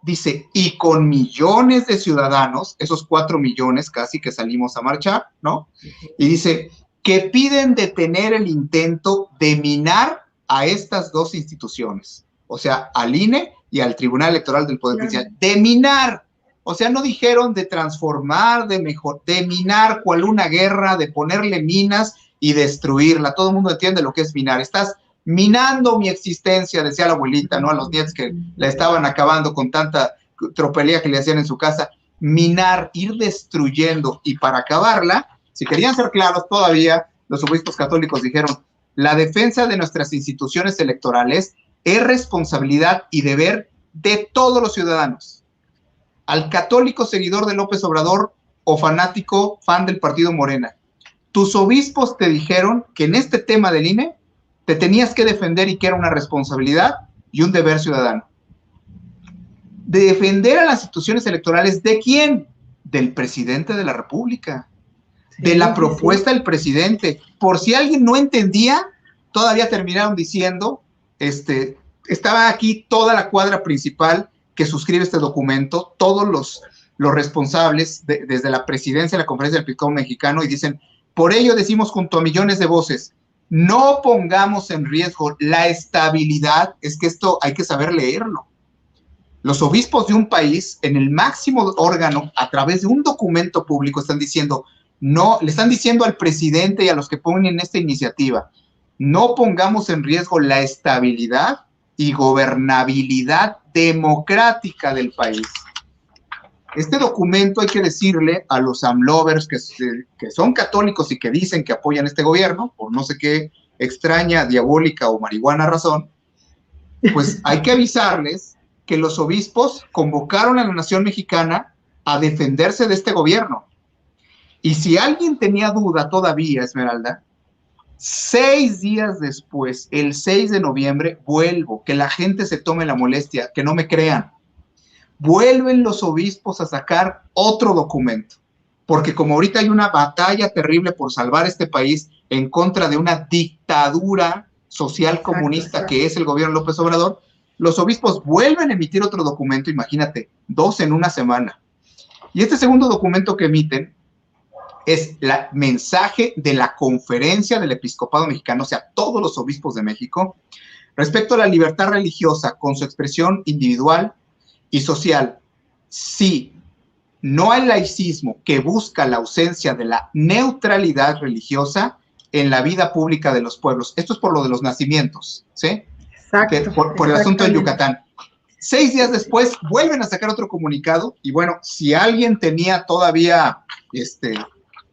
dice, y con millones de ciudadanos, esos 4 millones casi que salimos a marchar, ¿no? Y dice, que piden detener el intento de minar a estas 2 instituciones, o sea, al INE y al Tribunal Electoral del Poder Judicial, de minar. O sea, no dijeron de transformar, de minar, cual una guerra, de ponerle minas y destruirla. Todo el mundo entiende lo que es minar. Estás minando mi existencia, decía la abuelita, ¿no? A los nietos que la estaban acabando con tanta tropelía que le hacían en su casa, minar, ir destruyendo, y para acabarla, si querían ser claros todavía, los obispos católicos dijeron, la defensa de nuestras instituciones electorales es responsabilidad y deber de todos los ciudadanos. Al católico seguidor de López Obrador o fanático fan del partido Morena, tus obispos te dijeron que en este tema del INE te tenías que defender y que era una responsabilidad y un deber ciudadano. De defender a las instituciones electorales, ¿de quién? Del presidente de la República, de la propuesta del presidente. Por si alguien no entendía, todavía terminaron diciendo, estaba aquí toda la cuadra principal que suscribe este documento, todos los responsables, desde la presidencia de la Conferencia del Episcopado Mexicano, y dicen, por ello decimos junto a millones de voces, no pongamos en riesgo la estabilidad, es que esto hay que saber leerlo. Los obispos de un país, en el máximo órgano, a través de un documento público, están diciendo, no, le están diciendo al presidente y a los que ponen esta iniciativa, no pongamos en riesgo la estabilidad y gobernabilidad democrática del país. Este documento, hay que decirle a los AMLovers que son católicos y que dicen que apoyan este gobierno, por no sé qué extraña, diabólica o marihuana razón, pues hay que avisarles que los obispos convocaron a la nación mexicana a defenderse de este gobierno. Y si alguien tenía duda todavía, Esmeralda, 6 días después, el 6 de noviembre, vuelvo, que la gente se tome la molestia, que no me crean, vuelven los obispos a sacar otro documento, porque como ahorita hay una batalla terrible por salvar este país en contra de una dictadura social comunista que es el gobierno de López Obrador, los obispos vuelven a emitir otro documento, imagínate, 2 en una semana. Y este segundo documento que emiten es el mensaje de la Conferencia del Episcopado Mexicano, o sea, todos los obispos de México, respecto a la libertad religiosa con su expresión individual y social. Sí, no hay laicismo que busca la ausencia de la neutralidad religiosa en la vida pública de los pueblos. Esto es por lo de los nacimientos, ¿sí? Exacto. Por el asunto de Yucatán. 6 días después vuelven a sacar otro comunicado y bueno, si alguien tenía todavía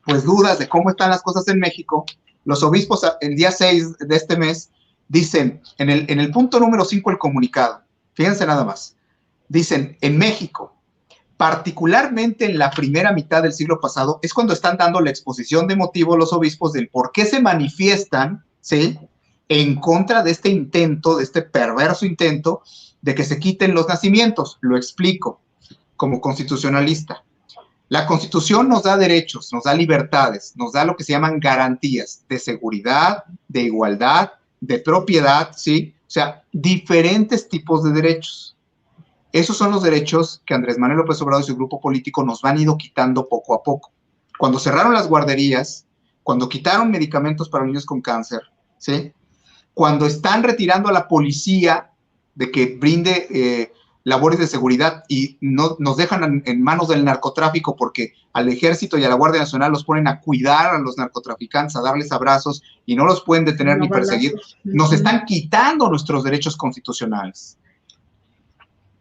pues dudas de cómo están las cosas en México, los obispos el día 6 de este mes dicen, en el punto número 5 del comunicado, fíjense nada más, dicen, en México, particularmente en la primera mitad del siglo pasado, es cuando están dando la exposición de motivo los obispos del por qué se manifiestan, ¿sí?, en contra de este intento, de este perverso intento de que se quiten los nacimientos. Lo explico como constitucionalista. La Constitución nos da derechos, nos da libertades, nos da lo que se llaman garantías de seguridad, de igualdad, de propiedad, ¿sí? O sea, diferentes tipos de derechos. Esos son los derechos que Andrés Manuel López Obrador y su grupo político nos van ido quitando poco a poco. Cuando cerraron las guarderías, cuando quitaron medicamentos para niños con cáncer, ¿sí?, cuando están retirando a la policía de que brinde labores de seguridad y no, nos dejan en manos del narcotráfico porque al ejército y a la Guardia Nacional los ponen a cuidar a los narcotraficantes, a darles abrazos y no los pueden detener ni perseguir, nos están quitando nuestros derechos constitucionales.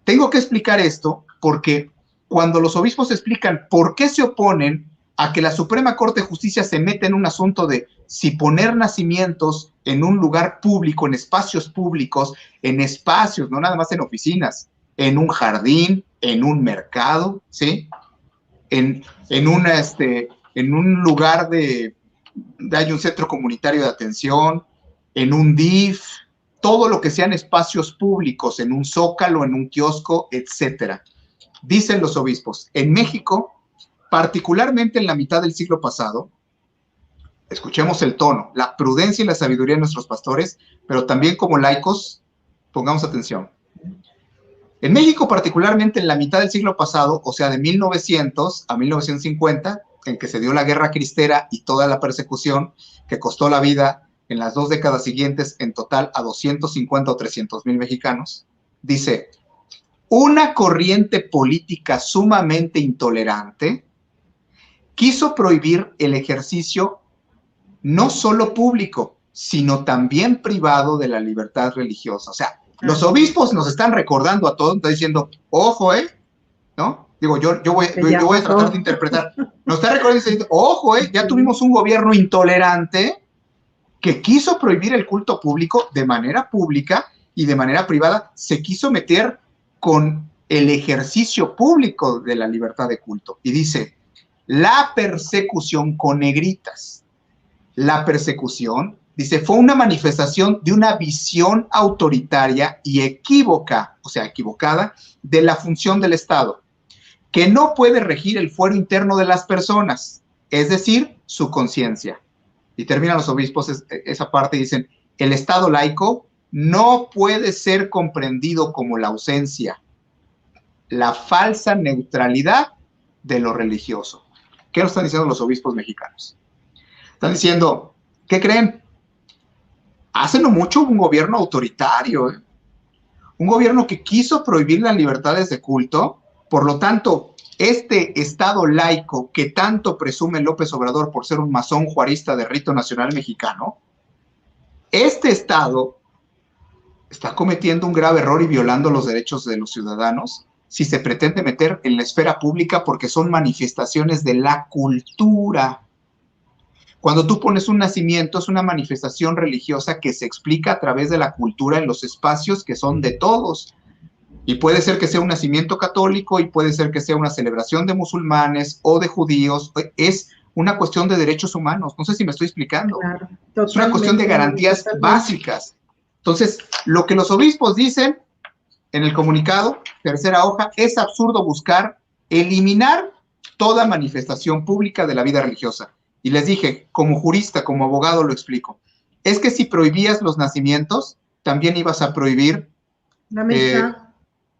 Tengo que explicar esto porque cuando los obispos explican por qué se oponen a que la Suprema Corte de Justicia se meta en un asunto de si poner nacimientos en un lugar público, en espacios públicos, en espacios, no nada más en oficinas, en un jardín, en un mercado, ¿sí?, en un lugar hay un centro comunitario de atención, en un DIF, todo lo que sean espacios públicos, en un zócalo, en un kiosco, etcétera. Dicen los obispos, en México, particularmente en la mitad del siglo pasado, escuchemos el tono, la prudencia y la sabiduría de nuestros pastores, pero también como laicos, pongamos atención. En México, particularmente en la mitad del siglo pasado, o sea, de 1900 a 1950, en que se dio la guerra cristera y toda la persecución que costó la vida en las 2 décadas siguientes, en total a 250 o 300 mil mexicanos, dice, una corriente política sumamente intolerante quiso prohibir el ejercicio no solo público, sino también privado de la libertad religiosa. O sea, los obispos nos están recordando a todos, están diciendo, ojo, ¿no? Digo, yo Ya voy a pasó. tratar de interpretar. Nos está recordando, dice, ojo, ya tuvimos un gobierno intolerante que quiso prohibir el culto público de manera pública y de manera privada, se quiso meter con el ejercicio público de la libertad de culto. Y dice, la persecución con negritas. La persecución, dice, fue una manifestación de una visión autoritaria y equívoca, o sea, equivocada, de la función del Estado, que no puede regir el fuero interno de las personas, es decir, su conciencia. Y terminan los obispos esa parte y dicen, el Estado laico no puede ser comprendido como la ausencia, la falsa neutralidad de lo religioso. ¿Qué nos están diciendo los obispos mexicanos? Están diciendo, ¿qué creen? Hace no mucho hubo un gobierno autoritario, un gobierno que quiso prohibir las libertades de culto, por lo tanto, este Estado laico que tanto presume López Obrador por ser un masón juarista de rito nacional mexicano, este Estado está cometiendo un grave error y violando los derechos de los ciudadanos si se pretende meter en la esfera pública porque son manifestaciones de la cultura. Cuando tú pones un nacimiento, es una manifestación religiosa que se explica a través de la cultura en los espacios que son de todos. Y puede ser que sea un nacimiento católico y puede ser que sea una celebración de musulmanes o de judíos. Es una cuestión de derechos humanos. No sé si me estoy explicando. Claro, es una cuestión de garantías básicas. Entonces, lo que los obispos dicen en el comunicado, tercera hoja, es absurdo buscar eliminar toda manifestación pública de la vida religiosa. Y les dije, como jurista, como abogado, lo explico. Es que si prohibías los nacimientos, también ibas a prohibir la misa,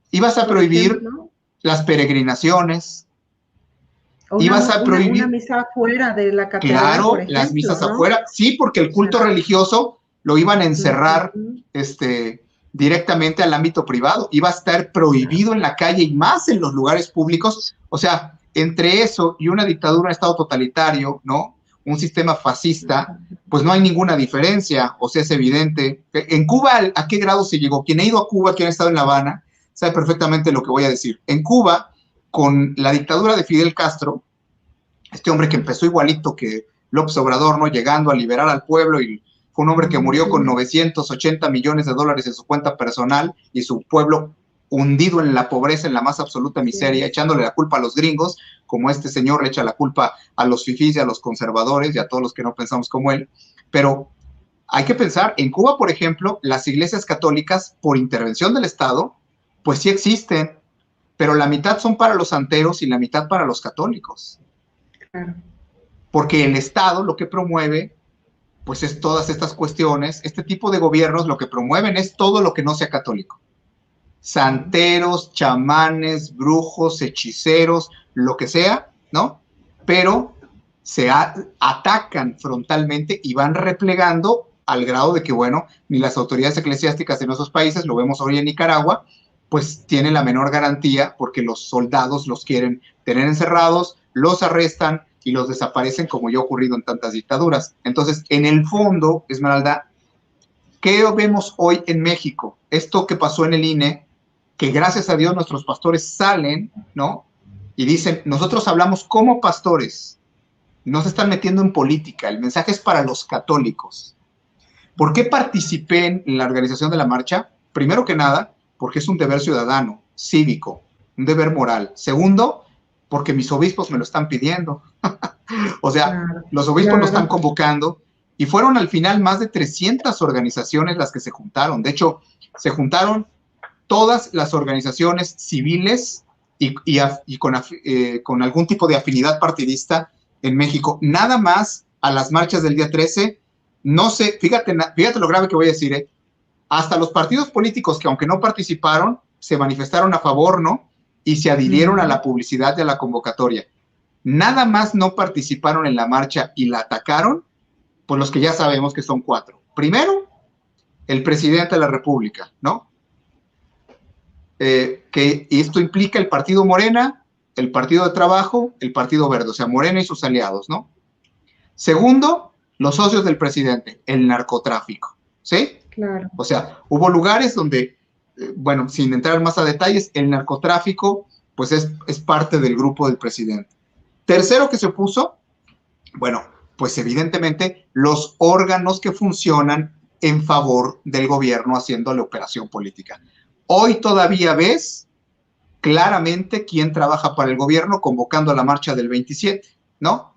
ibas a prohibir las peregrinaciones, ibas a prohibir una misa afuera de la catedral, claro, por ejemplo, las misas afuera, sí, porque el culto religioso lo iban a encerrar directamente al ámbito privado, iba a estar prohibido en la calle y más en los lugares públicos. O sea, entre eso y una dictadura, un estado totalitario, ¿no? Un sistema fascista, pues no hay ninguna diferencia, o sea, es evidente. En Cuba, ¿a qué grado se llegó? Quien ha ido a Cuba, quien ha estado en La Habana, sabe perfectamente lo que voy a decir. En Cuba, con la dictadura de Fidel Castro, este hombre que empezó igualito que López Obrador, ¿no? Llegando a liberar al pueblo, y fue un hombre que murió con 980 millones de dólares en su cuenta personal y su pueblo hundido en la pobreza, en la más absoluta miseria, echándole la culpa a los gringos, como este señor le echa la culpa a los fifís y a los conservadores y a todos los que no pensamos como él. Pero hay que pensar, en Cuba, por ejemplo, las iglesias católicas, por intervención del Estado, pues sí existen, pero la mitad son para los santeros y la mitad para los católicos. Claro. Porque el Estado lo que promueve, pues es todas estas cuestiones, este tipo de gobiernos lo que promueven es todo lo que no sea católico. Santeros, chamanes, brujos, hechiceros, lo que sea, ¿no? Pero se atacan frontalmente y van replegando al grado de que, bueno, ni las autoridades eclesiásticas en esos países, lo vemos hoy en Nicaragua, pues tienen la menor garantía porque los soldados los quieren tener encerrados, los arrestan y los desaparecen, como ya ha ocurrido en tantas dictaduras. Entonces, en el fondo, Esmeralda, ¿qué vemos hoy en México? Esto que pasó en el INE, que gracias a Dios nuestros pastores salen, ¿no? Y dicen, nosotros hablamos como pastores, no se están metiendo en política, el mensaje es para los católicos. ¿Por qué participé en la organización de la marcha? Primero que nada, porque es un deber ciudadano, cívico, un deber moral. Segundo, porque mis obispos me lo están pidiendo. O sea, los obispos lo están convocando y fueron al final más de 300 organizaciones las que se juntaron. De hecho, se juntaron todas las organizaciones civiles y con algún tipo de afinidad partidista en México. Nada más a las marchas del día 13, no sé, fíjate lo grave que voy a decir, hasta los partidos políticos que aunque no participaron, se manifestaron a favor, ¿no? Y se adhirieron a la publicidad y a la convocatoria. Nada más no participaron en la marcha y la atacaron, pues los que ya sabemos que son 4. Primero, el presidente de la República, ¿no? Que esto implica el Partido Morena, el Partido de Trabajo, el Partido Verde, o sea, Morena y sus aliados, ¿no? Segundo, los socios del presidente, el narcotráfico, ¿sí? Claro. O sea, hubo lugares donde, bueno, sin entrar más a detalles, el narcotráfico pues es parte del grupo del presidente. Tercero que se opuso, bueno, pues evidentemente los órganos que funcionan en favor del gobierno haciendo la operación política. Hoy todavía ves claramente quién trabaja para el gobierno convocando a la marcha del 27, ¿no?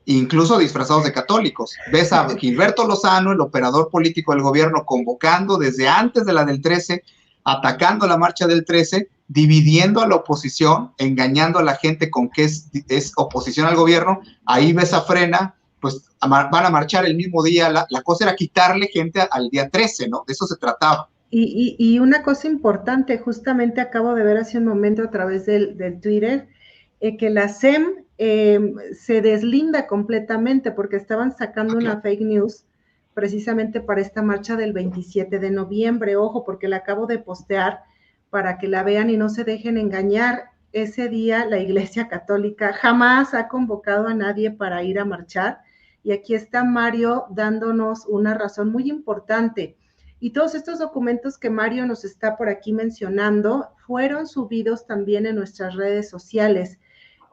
Incluso disfrazados de católicos. Ves a Gilberto Lozano, el operador político del gobierno, convocando desde antes de la del 13, atacando la marcha del 13, dividiendo a la oposición, engañando a la gente con que es oposición al gobierno. Ahí ves a Frena, pues van a marchar el mismo día. La cosa era quitarle gente al día 13, ¿no? De eso se trataba. Y una cosa importante, justamente acabo de ver hace un momento a través del Twitter, que la SEM se deslinda completamente porque estaban sacando una fake news precisamente para esta marcha del 27 de noviembre. Ojo, porque la acabo de postear para que la vean y no se dejen engañar. Ese día la Iglesia Católica jamás ha convocado a nadie para ir a marchar. Y aquí está Mario dándonos una razón muy importante. Y todos estos documentos que Mario nos está por aquí mencionando fueron subidos también en nuestras redes sociales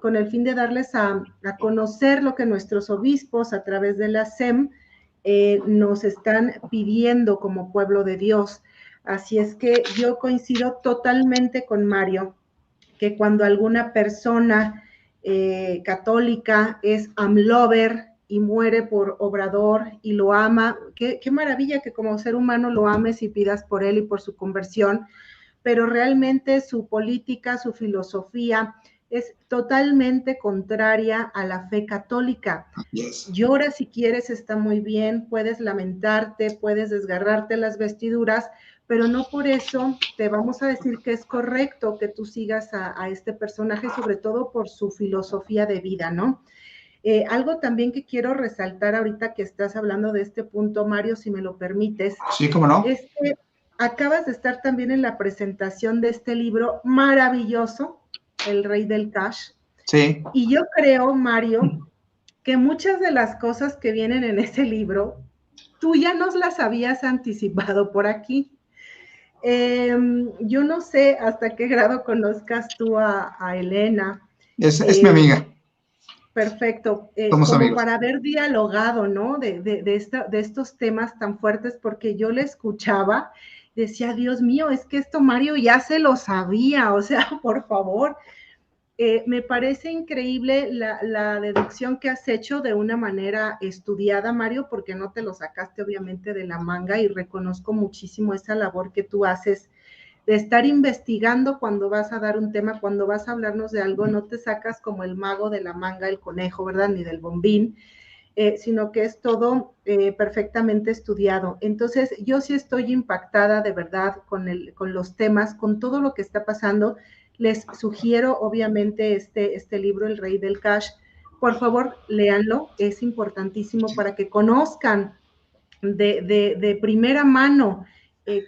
con el fin de darles a conocer lo que nuestros obispos a través de la SEM nos están pidiendo como pueblo de Dios. Así es que yo coincido totalmente con Mario, que cuando alguna persona católica es amlover y muere por Obrador y lo ama, qué maravilla que como ser humano lo ames y pidas por él y por su conversión, pero realmente su política, su filosofía es totalmente contraria a la fe católica. Yes. Llora si quieres, está muy bien, puedes lamentarte, puedes desgarrarte las vestiduras, pero no por eso te vamos a decir que es correcto que tú sigas a este personaje, sobre todo por su filosofía de vida, ¿no? Algo también que quiero resaltar ahorita que estás hablando de este punto, Mario, si me lo permites. Sí, cómo no. Es que acabas de estar también en la presentación de este libro maravilloso, El Rey del Cash. Sí. Y yo creo, Mario, que muchas de las cosas que vienen en ese libro, tú ya nos las habías anticipado por aquí. Yo no sé hasta qué grado conozcas tú a Elena. Es mi amiga. Perfecto. Somos como amigos. para haber dialogado, ¿no? De estos temas tan fuertes, porque yo le escuchaba, decía, Dios mío, es que esto Mario ya se lo sabía, o sea, por favor. Me parece increíble la deducción que has hecho de una manera estudiada, Mario, porque no te lo sacaste obviamente de la manga y reconozco muchísimo esa labor que tú haces de estar investigando cuando vas a dar un tema, cuando vas a hablarnos de algo, no te sacas como el mago de la manga, el conejo, ¿verdad? Ni del bombín, sino que es todo perfectamente estudiado. Entonces, yo sí estoy impactada de verdad con los temas, con todo lo que está pasando. Les sugiero, obviamente, este libro, El Rey del Cash. Por favor, léanlo, es importantísimo para que conozcan de primera mano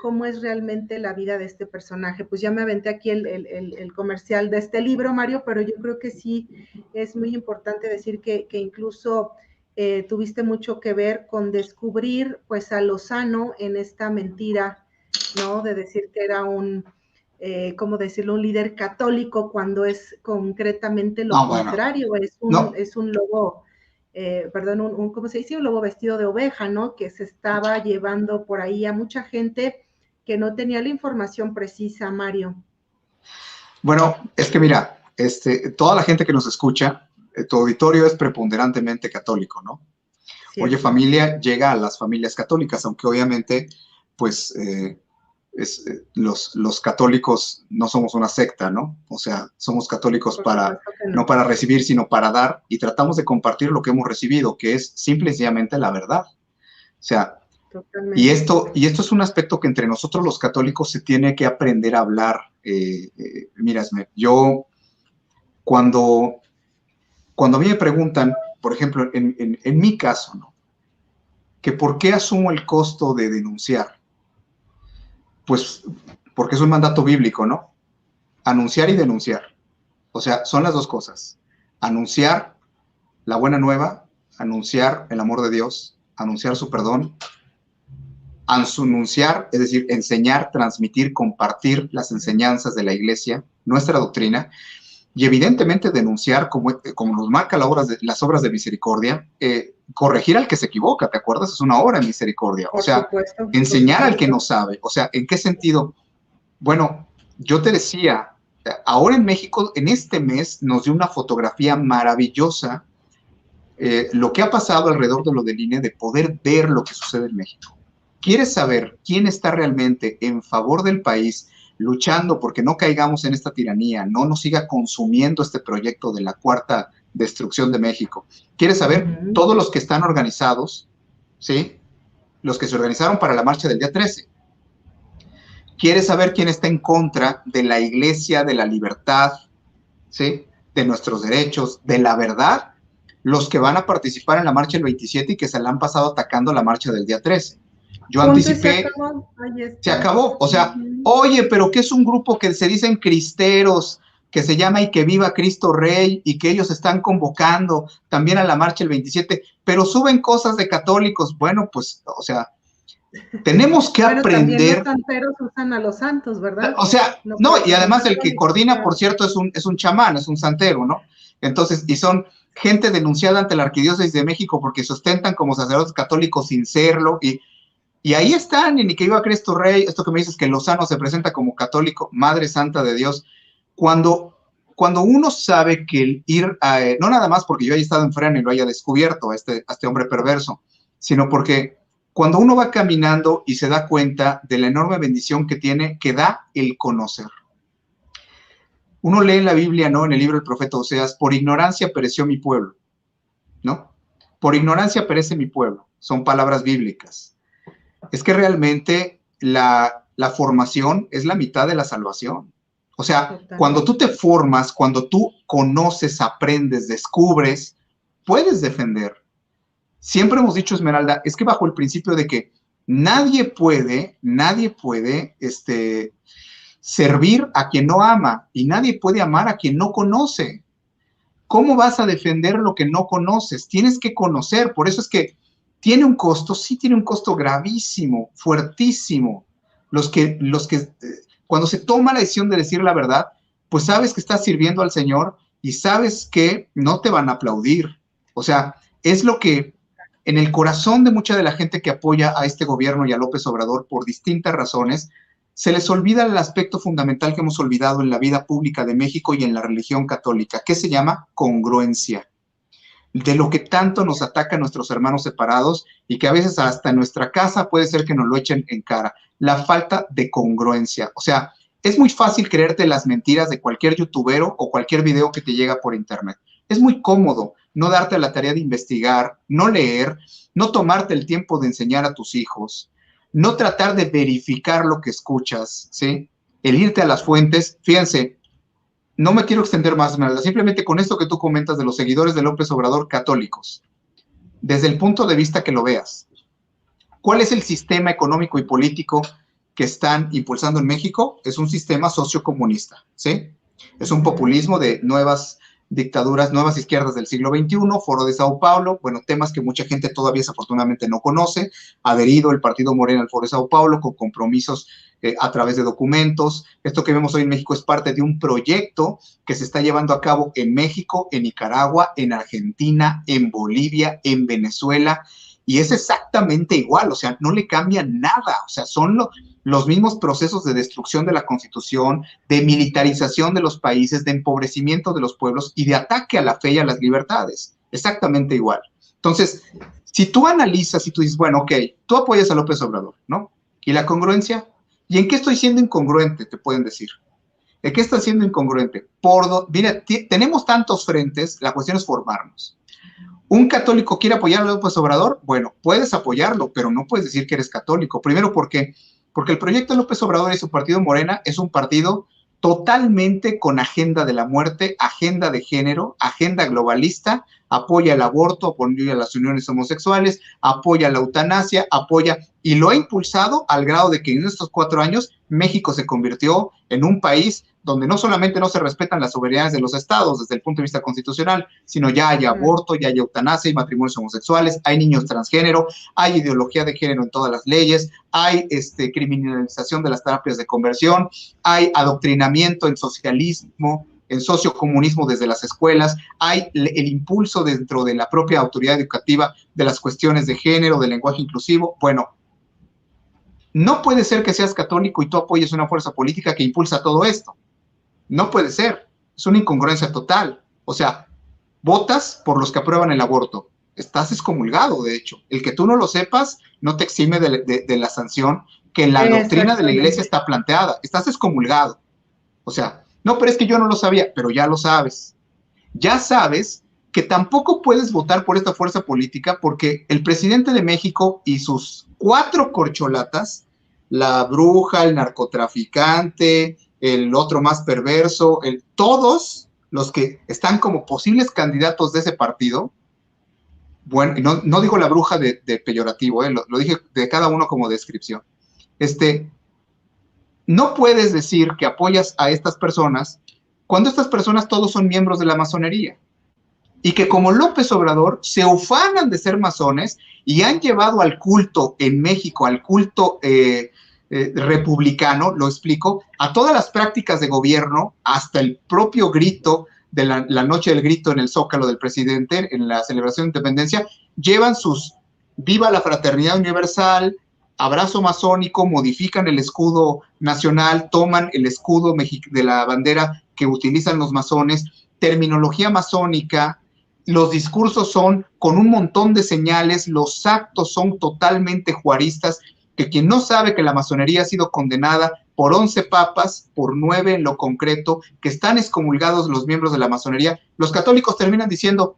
cómo es realmente la vida de este personaje. Pues ya me aventé aquí el comercial de este libro, Mario, pero yo creo que sí es muy importante decir que incluso tuviste mucho que ver con descubrir pues a Lozano en esta mentira, ¿no? De decir que era ¿cómo decirlo? Un líder católico cuando es concretamente lo contrario, bueno. Es un lobo, perdón, ¿cómo se dice? Un lobo vestido de oveja, ¿no? Que se estaba llevando por ahí a mucha gente que no tenía la información precisa, Mario. Bueno, es que mira, toda la gente que nos escucha, tu auditorio es preponderantemente católico, ¿no? Cierto. Oye, familia llega a las familias católicas, aunque obviamente, pues, los católicos no somos una secta, ¿no? O sea, somos católicos no para recibir, sino para dar, y tratamos de compartir lo que hemos recibido, que es simple y sencillamente la verdad. O sea, y esto es un aspecto que entre nosotros los católicos se tiene que aprender a hablar. Mira, yo, cuando a mí me preguntan, por ejemplo, en mi caso, ¿no? Que por qué asumo el costo de denunciar. Pues porque es un mandato bíblico, ¿no? Anunciar y denunciar. O sea, son las dos cosas. Anunciar la buena nueva, anunciar el amor de Dios, anunciar su perdón ansununciar, es decir, enseñar, transmitir, compartir las enseñanzas de la Iglesia, nuestra doctrina, y evidentemente denunciar, como nos marca las obras de misericordia, corregir al que se equivoca, ¿te acuerdas? Es una obra de misericordia. O sea, enseñar al que no sabe. O sea, ¿en qué sentido? Bueno, yo te decía, ahora en México, en este mes, nos dio una fotografía maravillosa lo que ha pasado alrededor de lo del INE, de poder ver lo que sucede en México. ¿Quieres saber quién está realmente en favor del país, luchando porque no caigamos en esta tiranía, no nos siga consumiendo este proyecto de la cuarta destrucción de México? ¿Quieres saber? Todos los que están organizados, ¿sí? Los que se organizaron para la marcha del día 13. ¿Quieres saber quién está en contra de la Iglesia, de la libertad, ¿sí? De nuestros derechos, de la verdad? Los que van a participar en la marcha del 27 y que se la han pasado atacando la marcha del día 13. Yo anticipé, se acabó. O sea, oye, pero ¿qué es un grupo que se dicen cristeros, que se llama Y que viva Cristo Rey, y que ellos están convocando también a la marcha el 27, pero suben cosas de católicos? Bueno, pues, o sea, tenemos que aprender. También los santeros usan a los santos, ¿verdad? O sea, no, y además el que coordina, por cierto, es un chamán, es un santero, ¿no? Entonces, y son gente denunciada ante la Arquidiócesis de México porque se ostentan como sacerdotes católicos sin serlo, y ahí están, en Y que viva Cristo Rey. Esto que me dices que Lozano se presenta como católico, Madre Santa de Dios, cuando uno sabe que el ir a, no nada más porque yo haya estado en Frena y lo haya descubierto a este hombre perverso, sino porque cuando uno va caminando y se da cuenta de la enorme bendición que tiene, que da el conocer. Uno lee en la Biblia, ¿no? En el libro del profeta Oseas, por ignorancia pereció mi pueblo, ¿no? Por ignorancia perece mi pueblo. Son palabras bíblicas. Es que realmente la formación es la mitad de la salvación. O sea, cuando tú te formas, cuando tú conoces, aprendes, descubres, puedes defender. Siempre hemos dicho, Esmeralda, es que bajo el principio de que nadie puede servir a quien no ama, y nadie puede amar a quien no conoce. ¿Cómo vas a defender lo que no conoces? Tienes que conocer. Por eso es que tiene un costo, sí tiene un costo gravísimo, fuertísimo. Los que cuando se toma la decisión de decir la verdad, pues sabes que estás sirviendo al Señor y sabes que no te van a aplaudir. O sea, es lo que en el corazón de mucha de la gente que apoya a este gobierno y a López Obrador por distintas razones, se les olvida el aspecto fundamental que hemos olvidado en la vida pública de México y en la religión católica, que se llama congruencia. De lo que tanto nos atacan nuestros hermanos separados y que a veces hasta en nuestra casa puede ser que nos lo echen en cara. La falta de congruencia. O sea, es muy fácil creerte las mentiras de cualquier youtubero o cualquier video que te llega por internet. Es muy cómodo no darte la tarea de investigar, no leer, no tomarte el tiempo de enseñar a tus hijos, no tratar de verificar lo que escuchas, ¿sí? El irte a las fuentes. Fíjense, no me quiero extender más, simplemente con esto que tú comentas de los seguidores de López Obrador católicos, desde el punto de vista que lo veas, ¿cuál es el sistema económico y político que están impulsando en México? Es un sistema sociocomunista, ¿sí? Es un populismo de nuevas dictaduras, nuevas izquierdas del siglo XXI, Foro de Sao Paulo, bueno, temas que mucha gente todavía desafortunadamente no conoce, adherido el Partido Morena al Foro de Sao Paulo con compromisos a través de documentos. Esto que vemos hoy en México es parte de un proyecto que se está llevando a cabo en México, en Nicaragua, en Argentina, en Bolivia, en Venezuela, y es exactamente igual. O sea, no le cambia nada. O sea, son los mismos procesos de destrucción de la Constitución, de militarización de los países, de empobrecimiento de los pueblos y de ataque a la fe y a las libertades. Exactamente igual. Entonces, si tú analizas y tú dices, bueno, ok, tú apoyas a López Obrador, ¿no? ¿Y la congruencia? ¿Y en qué estoy siendo incongruente? Te pueden decir. ¿En qué estás siendo incongruente? Mira, tenemos tantos frentes, la cuestión es formarnos. ¿Un católico quiere apoyar a López Obrador? Bueno, puedes apoyarlo, pero no puedes decir que eres católico. Primero, ¿por qué? Porque el proyecto de López Obrador y su partido Morena es un partido totalmente con agenda de la muerte, agenda de género, agenda globalista, apoya el aborto, apoya las uniones homosexuales, apoya la eutanasia, y lo ha impulsado al grado de que en estos 4 años México se convirtió en un país donde no solamente no se respetan las soberanías de los estados desde el punto de vista constitucional, sino ya hay aborto, ya hay eutanasia, hay matrimonios homosexuales, hay niños transgénero, hay ideología de género en todas las leyes, hay criminalización de las terapias de conversión, hay adoctrinamiento en socialismo, en sociocomunismo desde las escuelas, hay el impulso dentro de la propia autoridad educativa de las cuestiones de género, del lenguaje inclusivo. Bueno, no puede ser que seas católico y tú apoyes una fuerza política que impulsa todo esto. No puede ser. Es una incongruencia total. O sea, votas por los que aprueban el aborto. Estás excomulgado, de hecho. El que tú no lo sepas no te exime de la sanción que en la doctrina de la iglesia está planteada. Estás excomulgado. O sea, no, pero es que yo no lo sabía, pero ya lo sabes. Ya sabes que tampoco puedes votar por esta fuerza política porque el presidente de México y sus 4 corcholatas, la bruja, el narcotraficante, el otro más perverso, todos los que están como posibles candidatos de ese partido, bueno, no digo la bruja de peyorativo, lo dije de cada uno como descripción. No puedes decir que apoyas a estas personas cuando estas personas todos son miembros de la masonería y que como López Obrador se ufanan de ser masones y han llevado al culto en México, al culto republicano, lo explico, a todas las prácticas de gobierno, hasta el propio grito de la noche del grito en el Zócalo del presidente, en la celebración de independencia, llevan sus viva la fraternidad universal, abrazo masónico, modifican el escudo nacional, toman el escudo de la bandera que utilizan los masones, terminología masónica, los discursos son con un montón de señales, los actos son totalmente juaristas, que quien no sabe que la masonería ha sido condenada por 11 papas, por 9 en lo concreto, que están excomulgados los miembros de la masonería, los católicos terminan diciendo,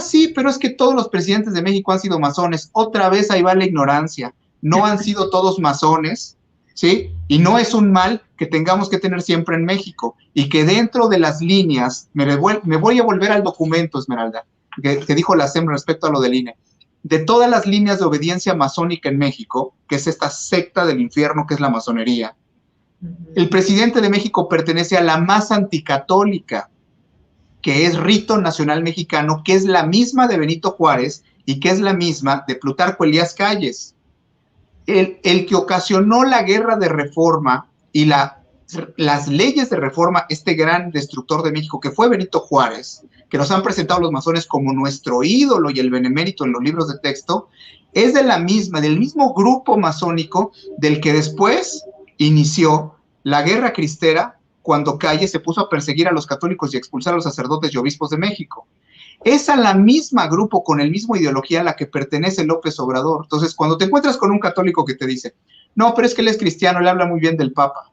sí, pero es que todos los presidentes de México han sido masones, otra vez ahí va la ignorancia, no han sido todos masones, ¿sí? Y no es un mal que tengamos que tener siempre en México, y que dentro de las líneas, me voy a volver al documento, Esmeralda, que dijo la SEM respecto a lo del INE, de todas las líneas de obediencia masónica en México, que es esta secta del infierno que es la masonería, el presidente de México pertenece a la más anticatólica, que es Rito Nacional Mexicano, que es la misma de Benito Juárez y que es la misma de Plutarco Elías Calles. El que ocasionó la guerra de reforma y las leyes de reforma, este gran destructor de México, que fue Benito Juárez, que nos han presentado los masones como nuestro ídolo y el benemérito en los libros de texto, es del mismo grupo masónico del que después inició la guerra cristera cuando Calles se puso a perseguir a los católicos y a expulsar a los sacerdotes y obispos de México. Es a la misma grupo, con el mismo ideología a la que pertenece López Obrador. Entonces, cuando te encuentras con un católico que te dice, no, pero es que él es cristiano, él habla muy bien del Papa.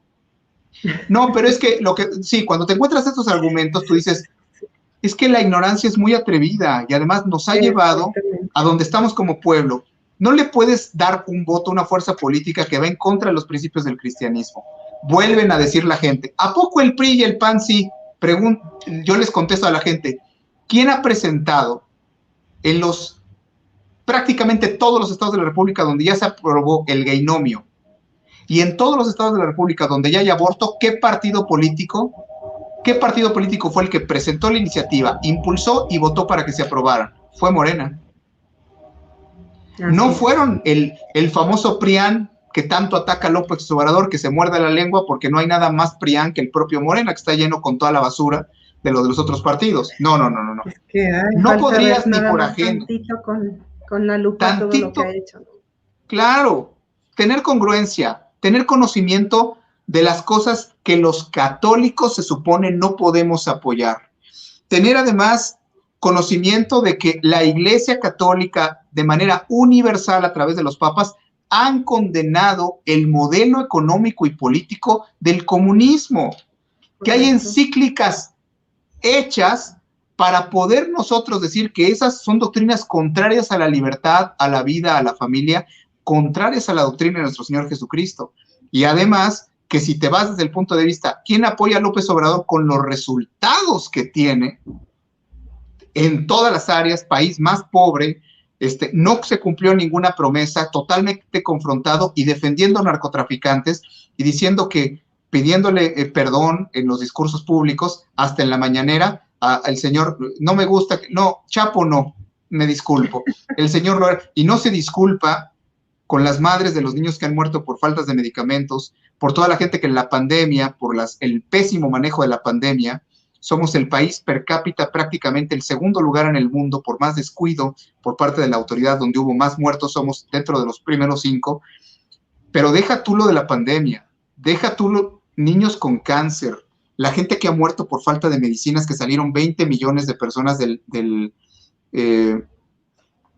No, pero es que sí, cuando te encuentras estos argumentos, tú dices, es que la ignorancia es muy atrevida y además nos ha llevado a donde estamos como pueblo. No le puedes dar un voto a una fuerza política que va en contra de los principios del cristianismo. Vuelven a decir la gente, ¿a poco el PRI y el PAN sí? Yo les contesto a la gente, ¿quién ha presentado en prácticamente todos los estados de la República donde ya se aprobó el gaynomio y en todos los estados de la República donde ya hay aborto, qué partido político fue el que presentó la iniciativa, impulsó y votó para que se aprobaran? Fue Morena. No fueron el famoso PRIAN que tanto ataca a López Obrador, que se muerde la lengua porque no hay nada más PRIAN que el propio Morena, que está lleno con toda la basura de los otros partidos. No. Es que no podrías ni por ajeno. Tantito con la lupa todo lo que ha hecho. Claro, tener congruencia, tener conocimiento de las cosas que los católicos se supone no podemos apoyar. Tener además conocimiento de que la Iglesia Católica, de manera universal a través de los papas, han condenado el modelo económico y político del comunismo, que hay encíclicas hechas para poder nosotros decir que esas son doctrinas contrarias a la libertad, a la vida, a la familia, contrarias a la doctrina de nuestro Señor Jesucristo. Y además, que si te vas desde el punto de vista, ¿quién apoya a López Obrador con los resultados que tiene? en todas las áreas, país más pobre, no se cumplió ninguna promesa, totalmente confrontado y defendiendo a narcotraficantes y diciendo que, pidiéndole perdón en los discursos públicos, hasta en la mañanera, el señor, no me gusta, no, Chapo no, me disculpo, el señor no, y no se disculpa con las madres de los niños que han muerto por faltas de medicamentos, por toda la gente que en la pandemia, por el pésimo manejo de la pandemia, somos el país per cápita prácticamente el segundo lugar en el mundo por más descuido por parte de la autoridad, donde hubo más muertos, somos dentro de los primeros 5, pero deja tú lo de la pandemia, deja tú los niños con cáncer, la gente que ha muerto por falta de medicinas, que salieron 20 millones de personas de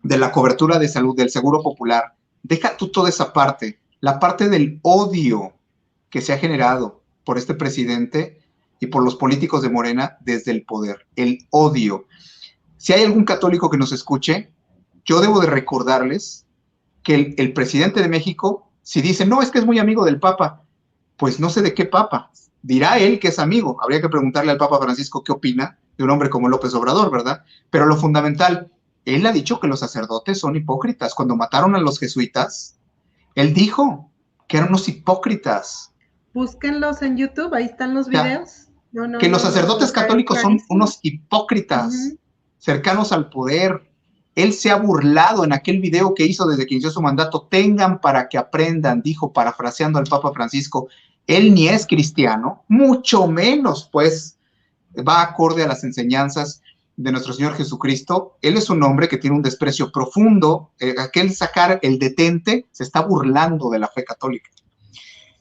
la cobertura de salud, del Seguro Popular. Deja tú toda esa parte, la parte del odio que se ha generado por este presidente y por los políticos de Morena desde el poder, el odio. Si hay algún católico que nos escuche, yo debo de recordarles que el presidente de México, si dice, no, es que es muy amigo del Papa, pues no sé de qué Papa, dirá él que es amigo, habría que preguntarle al Papa Francisco qué opina de un hombre como López Obrador, ¿verdad? Pero lo fundamental, él ha dicho que los sacerdotes son hipócritas. Cuando mataron a los jesuitas, él dijo que eran unos hipócritas. Búsquenlos en YouTube, ahí están los videos. Que los sacerdotes católicos son unos hipócritas, cercanos al poder. Él se ha burlado en aquel video que hizo desde que inició su mandato. Tengan para que aprendan, dijo, parafraseando al Papa Francisco. Él ni es cristiano, mucho menos, pues, va acorde a las enseñanzas de nuestro Señor Jesucristo. Él es un hombre que tiene un desprecio profundo. Aquel sacar el detente se está burlando de la fe católica.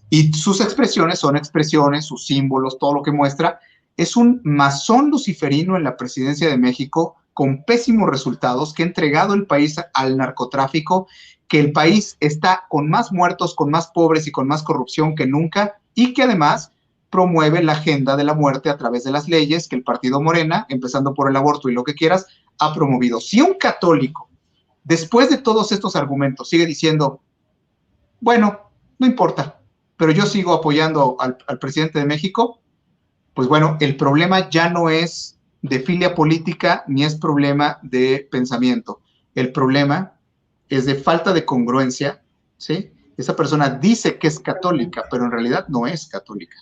Y sus expresiones son expresiones, sus símbolos, todo lo que muestra. Es un masón luciferino en la presidencia de México con pésimos resultados, que ha entregado el país al narcotráfico, que el país está con más muertos, con más pobres y con más corrupción que nunca, y que además promueve la agenda de la muerte a través de las leyes que el partido Morena, empezando por el aborto y lo que quieras, ha promovido. Si un católico, después de todos estos argumentos, sigue diciendo, bueno, no importa, pero yo sigo apoyando al presidente de México, pues bueno, el problema ya no es de filia política ni es problema de pensamiento. El problema es de falta de congruencia, ¿sí? Esa persona dice que es católica, pero en realidad no es católica.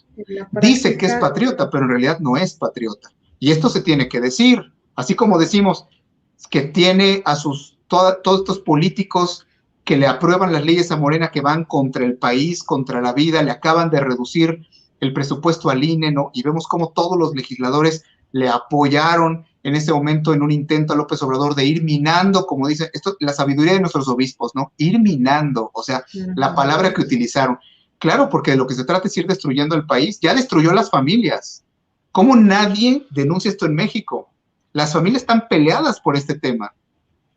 Dice que es patriota, pero en realidad no es patriota. Y esto se tiene que decir, así como decimos que tiene a todos estos políticos que le aprueban las leyes a Morena que van contra el país, contra la vida, le acaban de reducir el presupuesto al INE, ¿no? Y vemos cómo todos los legisladores le apoyaron en ese momento en un intento a López Obrador de ir minando, como dicen, esto, la sabiduría de nuestros obispos, ¿no? Ir minando, o sea, la palabra que utilizaron. Claro, porque de lo que se trata es ir destruyendo el país. Ya destruyó las familias. ¿Cómo nadie denuncia esto en México? Las familias están peleadas por este tema.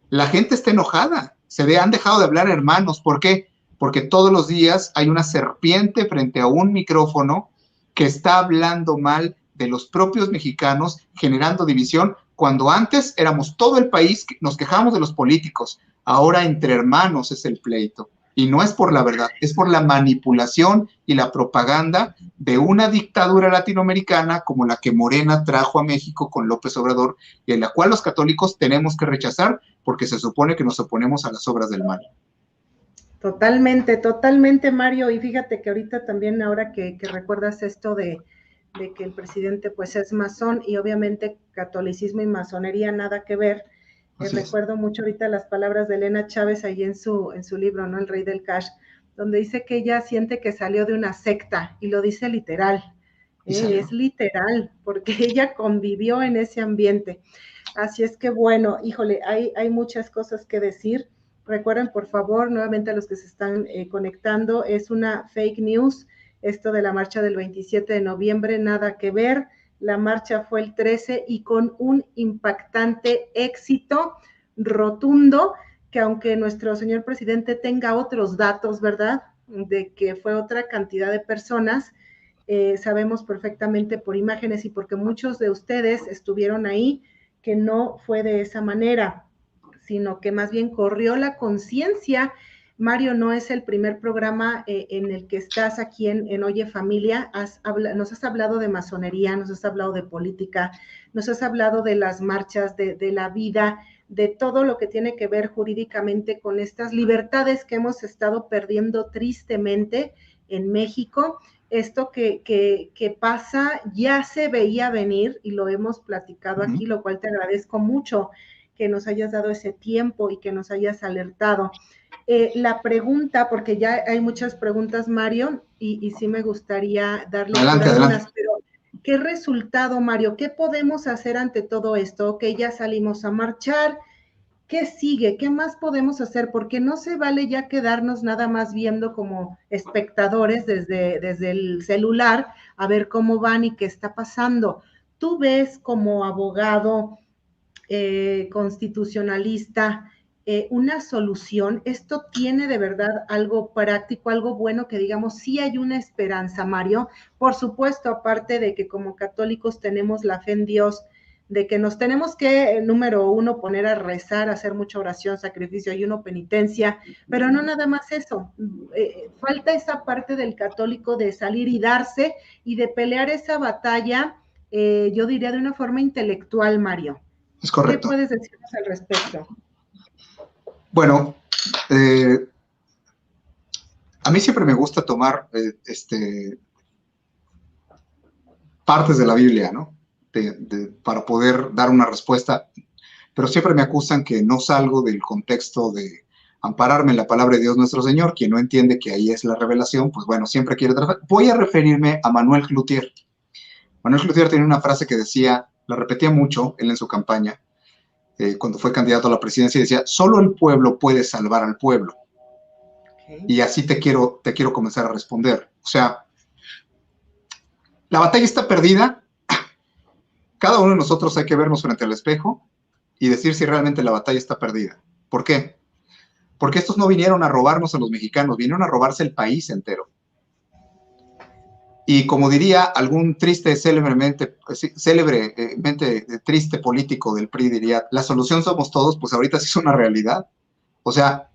La gente está enojada. Han dejado de hablar hermanos. ¿Por qué? Porque todos los días hay una serpiente frente a un micrófono que está hablando mal de los propios mexicanos, generando división, cuando antes éramos todo el país, nos quejábamos de los políticos, ahora entre hermanos es el pleito. Y no es por la verdad, es por la manipulación y la propaganda de una dictadura latinoamericana como la que Morena trajo a México con López Obrador, y en la cual los católicos tenemos que rechazar porque se supone que nos oponemos a las obras del mal. Totalmente, totalmente, Mario. Y fíjate que ahorita también, ahora que recuerdas esto de que el presidente pues es masón, y obviamente catolicismo y masonería nada que ver. Recuerdo mucho ahorita las palabras de Elena Chávez ahí en su libro, ¿no? El Rey del Cash, donde dice que ella siente que salió de una secta, y lo dice literal, es literal, porque ella convivió en ese ambiente. Así es que bueno, híjole, hay muchas cosas que decir. Recuerden, por favor, nuevamente a los que se están conectando, es una fake news, esto de la marcha del 27 de noviembre, nada que ver. La marcha fue el 13 y con un impactante éxito rotundo, que aunque nuestro señor presidente tenga otros datos, ¿verdad?, de que fue otra cantidad de personas, sabemos perfectamente por imágenes y porque muchos de ustedes estuvieron ahí, que no fue de esa manera, sino que más bien corrió la conciencia Mario, no es el primer programa en el que estás aquí en Oye Familia. Nos has hablado de masonería, nos has hablado de política, nos has hablado de las marchas, de la vida, de todo lo que tiene que ver jurídicamente con estas libertades que hemos estado perdiendo tristemente en México. Esto que pasa ya se veía venir y lo hemos platicado aquí, lo cual te agradezco mucho que nos hayas dado ese tiempo y que nos hayas alertado. La pregunta, porque ya hay muchas preguntas, Mario, y sí me gustaría darle algunas, pero ¿qué resultado, Mario? ¿Qué podemos hacer ante todo esto? Ok, ya salimos a marchar. ¿Qué sigue? ¿Qué más podemos hacer? Porque no se vale ya quedarnos nada más viendo como espectadores desde el celular a ver cómo van y qué está pasando. Tú ves como abogado constitucionalista una solución. Esto tiene de verdad algo práctico, algo bueno que digamos, sí hay una esperanza, Mario. Por supuesto, aparte de que como católicos tenemos la fe en Dios, de que nos tenemos que, número uno, poner a rezar, hacer mucha oración, sacrificio, ayuno, penitencia, pero no nada más eso. Falta esa parte del católico de salir y darse y de pelear esa batalla, yo diría de una forma intelectual, Mario. Es correcto. ¿Qué puedes decirnos al respecto? Bueno, a mí siempre me gusta tomar partes de la Biblia, ¿no? Para poder dar una respuesta, pero siempre me acusan que no salgo del contexto de ampararme en la palabra de Dios nuestro Señor. Quien no entiende que ahí es la revelación, pues bueno, siempre quiere... Voy a referirme a Manuel Cloutier. Manuel Cloutier tenía una frase que decía, la repetía mucho él en su campaña, cuando fue candidato a la presidencia, y decía, solo el pueblo puede salvar al pueblo. Okay. Y así te quiero comenzar a responder. O sea, la batalla está perdida. Cada uno de nosotros hay que vernos frente al espejo y decir si realmente la batalla está perdida. ¿Por qué? Porque estos no vinieron a robarnos a los mexicanos, vinieron a robarse el país entero. Y como diría algún célebremente triste político del PRI, diría, la solución somos todos, pues ahorita sí es una realidad. O sea,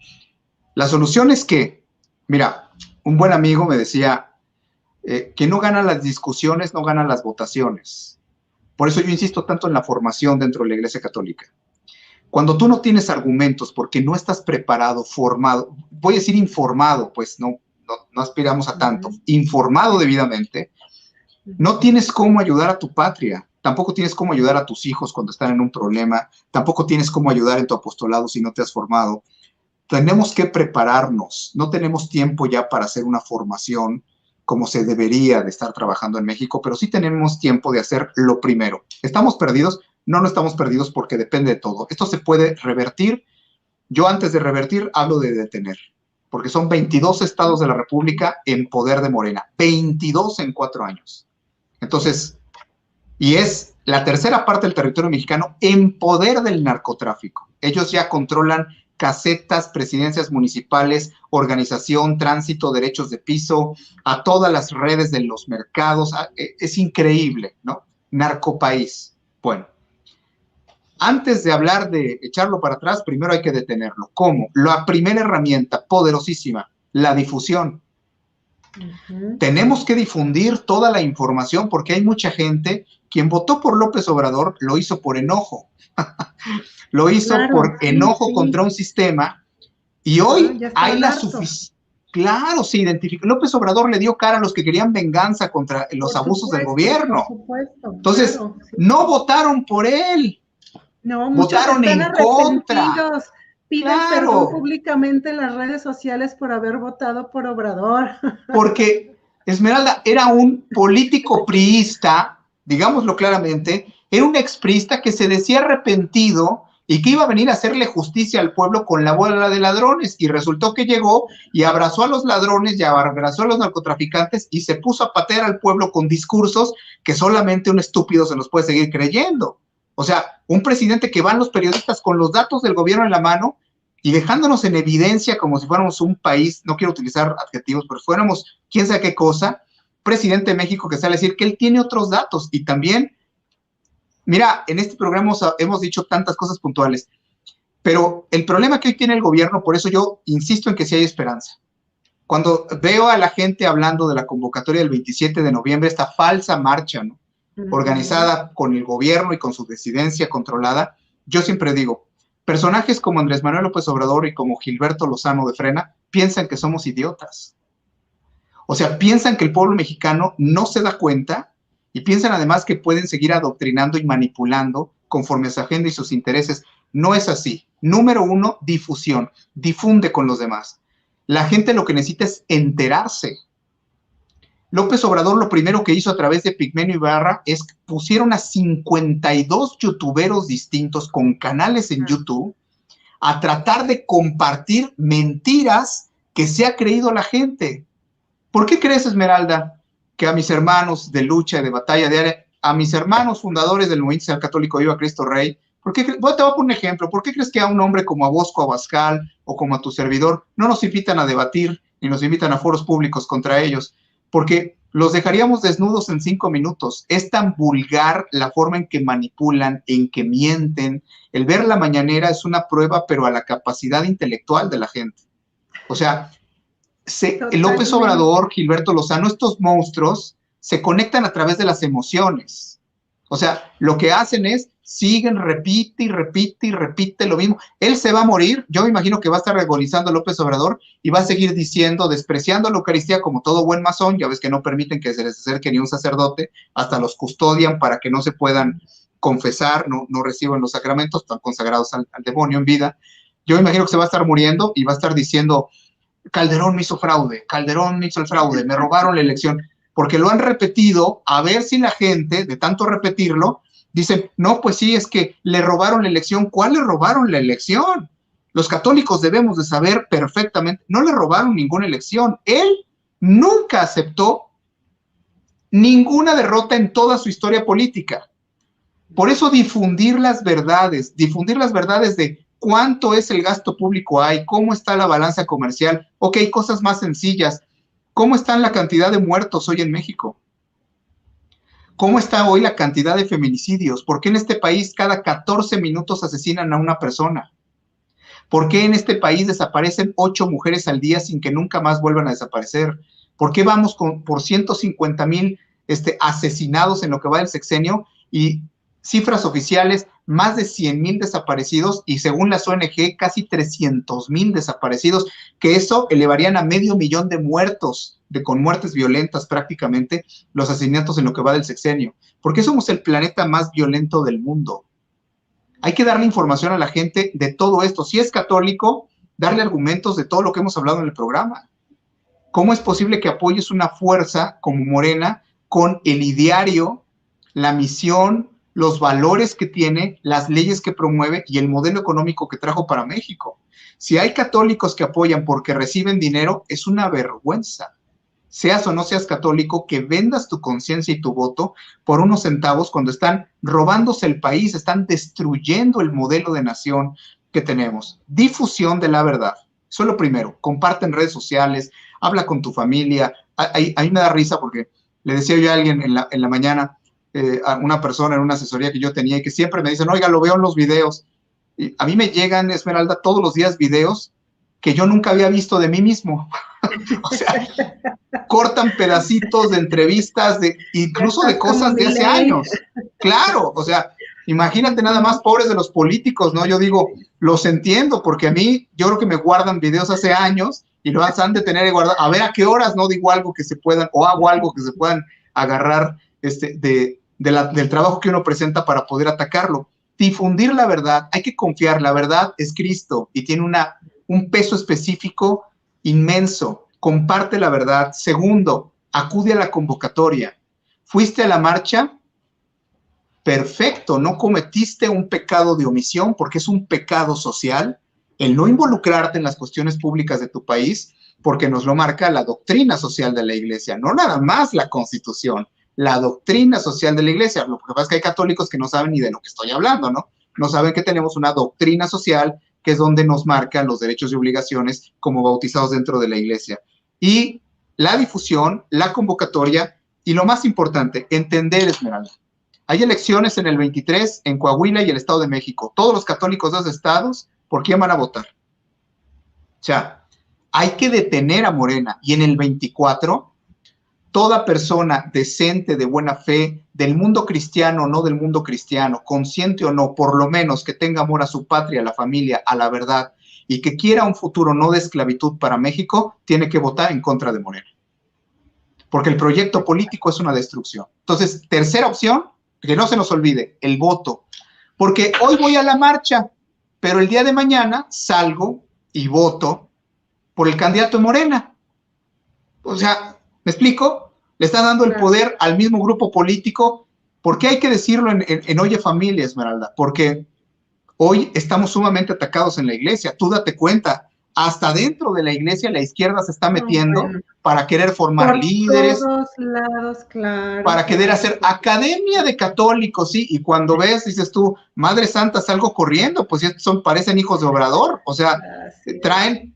la solución es que, mira, un buen amigo me decía, que no ganan las discusiones, no ganan las votaciones. Por eso yo insisto tanto en la formación dentro de la Iglesia Católica. Cuando tú no tienes argumentos porque no estás preparado, formado, voy a decir informado, pues no aspiramos a tanto, informado debidamente, no tienes cómo ayudar a tu patria, tampoco tienes cómo ayudar a tus hijos cuando están en un problema, tampoco tienes cómo ayudar en tu apostolado si no te has formado. Tenemos que prepararnos, no tenemos tiempo ya para hacer una formación como se debería de estar trabajando en México, pero sí tenemos tiempo de hacer lo primero. ¿Estamos perdidos? No estamos perdidos porque depende de todo. Esto se puede revertir. Yo antes de revertir hablo de detener, porque son 22 estados de la República en poder de Morena, 22 en 4 años. Entonces, y es la tercera parte del territorio mexicano en poder del narcotráfico. Ellos ya controlan casetas, presidencias municipales, organización, tránsito, derechos de piso, a todas las redes de los mercados. Es increíble, ¿no? Narcopaís. Bueno, antes de hablar de echarlo para atrás, primero hay que detenerlo. ¿Cómo? La primera herramienta poderosísima, la difusión. Tenemos que difundir toda la información porque hay mucha gente, quien votó por López Obrador, lo hizo por enojo. Lo hizo por enojo contra un sistema y hoy hay la suficiente. Claro, se identificó. López Obrador le dio cara a los que querían venganza contra los abusos del gobierno. Entonces, no votaron por él. No, votaron en contra. Piden perdón públicamente en las redes sociales por haber votado por Obrador. Porque Esmeralda era un político priista, digámoslo claramente, era un expriista que se decía arrepentido y que iba a venir a hacerle justicia al pueblo con la bola de ladrones, y resultó que llegó y abrazó a los ladrones y abrazó a los narcotraficantes y se puso a patear al pueblo con discursos que solamente un estúpido se los puede seguir creyendo. O sea, un presidente que van los periodistas con los datos del gobierno en la mano y dejándonos en evidencia como si fuéramos un país, no quiero utilizar adjetivos, pero fuéramos quién sabe qué cosa, presidente de México que sale a decir que él tiene otros datos. Y también, mira, en este programa hemos dicho tantas cosas puntuales. Pero el problema que hoy tiene el gobierno, por eso yo insisto en que sí hay esperanza. Cuando veo a la gente hablando de la convocatoria del 27 de noviembre, esta falsa marcha, ¿no?, organizada con el gobierno y con su disidencia controlada, yo siempre digo, personajes como Andrés Manuel López Obrador y como Gilberto Lozano de Frena piensan que somos idiotas. O sea, piensan que el pueblo mexicano no se da cuenta y piensan además que pueden seguir adoctrinando y manipulando conforme a su agenda y sus intereses. No es así. Número uno, difusión. Difunde con los demás. La gente lo que necesita es enterarse. López Obrador lo primero que hizo a través de Pigmenio Ibarra es que pusieron a 52 youtuberos distintos con canales en YouTube a tratar de compartir mentiras que se ha creído la gente. ¿Por qué crees, Esmeralda, que a mis hermanos de lucha y de batalla diaria, a mis hermanos fundadores del Movimiento Social Católico Viva Cristo Rey, bueno, te voy a poner un ejemplo, ¿por qué crees que a un hombre como a Bosco Abascal o como a tu servidor no nos invitan a debatir ni nos invitan a foros públicos contra ellos? Porque los dejaríamos desnudos en 5 minutos. Es tan vulgar la forma en que manipulan, en que mienten. El ver la mañanera es una prueba, pero a la capacidad intelectual de la gente. O sea, López Obrador, Gilberto Lozano, estos monstruos se conectan a través de las emociones. O sea, lo que hacen es, siguen, repite y repite y repite lo mismo. Él se va a morir, yo me imagino que va a estar agonizando López Obrador y va a seguir diciendo, despreciando la Eucaristía como todo buen masón, ya ves que no permiten que se les acerque ni un sacerdote, hasta los custodian para que no se puedan confesar, no reciban los sacramentos, están consagrados al demonio en vida. Yo me imagino que se va a estar muriendo y va a estar diciendo, Calderón me hizo fraude, Calderón me hizo el fraude, me robaron la elección, porque lo han repetido, a ver si la gente, de tanto repetirlo, dicen, no, pues sí, es que le robaron la elección. ¿Cuál le robaron la elección? Los católicos debemos de saber perfectamente, no le robaron ninguna elección. Él nunca aceptó ninguna derrota en toda su historia política. Por eso difundir las verdades de cuánto es el gasto público hay, cómo está la balanza comercial, ok, cosas más sencillas, cómo está la cantidad de muertos hoy en México, cómo está hoy la cantidad de feminicidios, por qué en este país cada 14 minutos asesinan a una persona, por qué en este país desaparecen 8 mujeres al día sin que nunca más vuelvan a desaparecer, por qué vamos por 150,000 asesinados en lo que va del sexenio y cifras oficiales, más de 100,000 desaparecidos y según las ONG, casi 300,000 desaparecidos, que eso elevarían a 500,000 de muertos, con muertes violentas prácticamente, los asesinatos en lo que va del sexenio. ¿Por qué somos el planeta más violento del mundo? Hay que darle información a la gente de todo esto. Si es católico, darle argumentos de todo lo que hemos hablado en el programa. ¿Cómo es posible que apoyes una fuerza como Morena con el ideario, la misión, los valores que tiene, las leyes que promueve y el modelo económico que trajo para México? Si hay católicos que apoyan porque reciben dinero, es una vergüenza. Seas o no seas católico, que vendas tu conciencia y tu voto por unos centavos cuando están robándose el país, están destruyendo el modelo de nación que tenemos. Difusión de la verdad. Eso es lo primero. Comparte en redes sociales, habla con tu familia. A mí me da risa porque le decía yo a alguien en la mañana, a una persona en una asesoría que yo tenía y que siempre me dicen, oiga, lo veo en los videos. Y a mí me llegan, Esmeralda, todos los días videos que yo nunca había visto de mí mismo. O sea, cortan pedacitos de entrevistas, incluso de cosas de hace años. Claro, o sea, imagínate nada más, pobres de los políticos, ¿no? Yo digo, los entiendo, porque a mí, yo creo que me guardan videos hace años y los han de tener guardados, a ver a qué horas no digo algo que se puedan, o hago algo que se puedan agarrar del trabajo que uno presenta para poder atacarlo. Difundir la verdad, hay que confiar, la verdad es Cristo y tiene un peso específico inmenso. Comparte la verdad. Segundo, acude a la convocatoria. ¿Fuiste a la marcha? Perfecto, no cometiste un pecado de omisión porque es un pecado social el no involucrarte en las cuestiones públicas de tu país, porque nos lo marca la doctrina social de la Iglesia, no nada más la Constitución, la doctrina social de la Iglesia. Lo que pasa es que hay católicos que no saben ni de lo que estoy hablando, ¿no? No saben que tenemos una doctrina social que es donde nos marcan los derechos y obligaciones como bautizados dentro de la Iglesia. Y la difusión, la convocatoria y lo más importante, entender, Esmeralda. Hay elecciones en el 23 en Coahuila y el Estado de México. Todos los católicos de esos estados ¿por quién van a votar? O sea, hay que detener a Morena. Y en el 24, toda persona decente, de buena fe, del mundo cristiano o no del mundo cristiano, consciente o no, por lo menos que tenga amor a su patria, a la familia, a la verdad, y que quiera un futuro no de esclavitud para México, tiene que votar en contra de Morena. Porque el proyecto político es una destrucción. Entonces, tercera opción, que no se nos olvide, el voto. Porque hoy voy a la marcha, pero el día de mañana salgo y voto por el candidato de Morena. O sea, ¿me explico? Le están dando el poder al mismo grupo político. ¿Por qué hay que decirlo en Oye Familia, Esmeralda? Porque hoy estamos sumamente atacados en la iglesia. Tú date cuenta, hasta dentro de la iglesia la izquierda se está metiendo para querer formar por líderes. Por todos lados, claro. Para querer hacer academia de católicos, sí. Y cuando ves, dices tú, Madre Santa, salgo corriendo, pues parecen hijos de Obrador. O sea, traen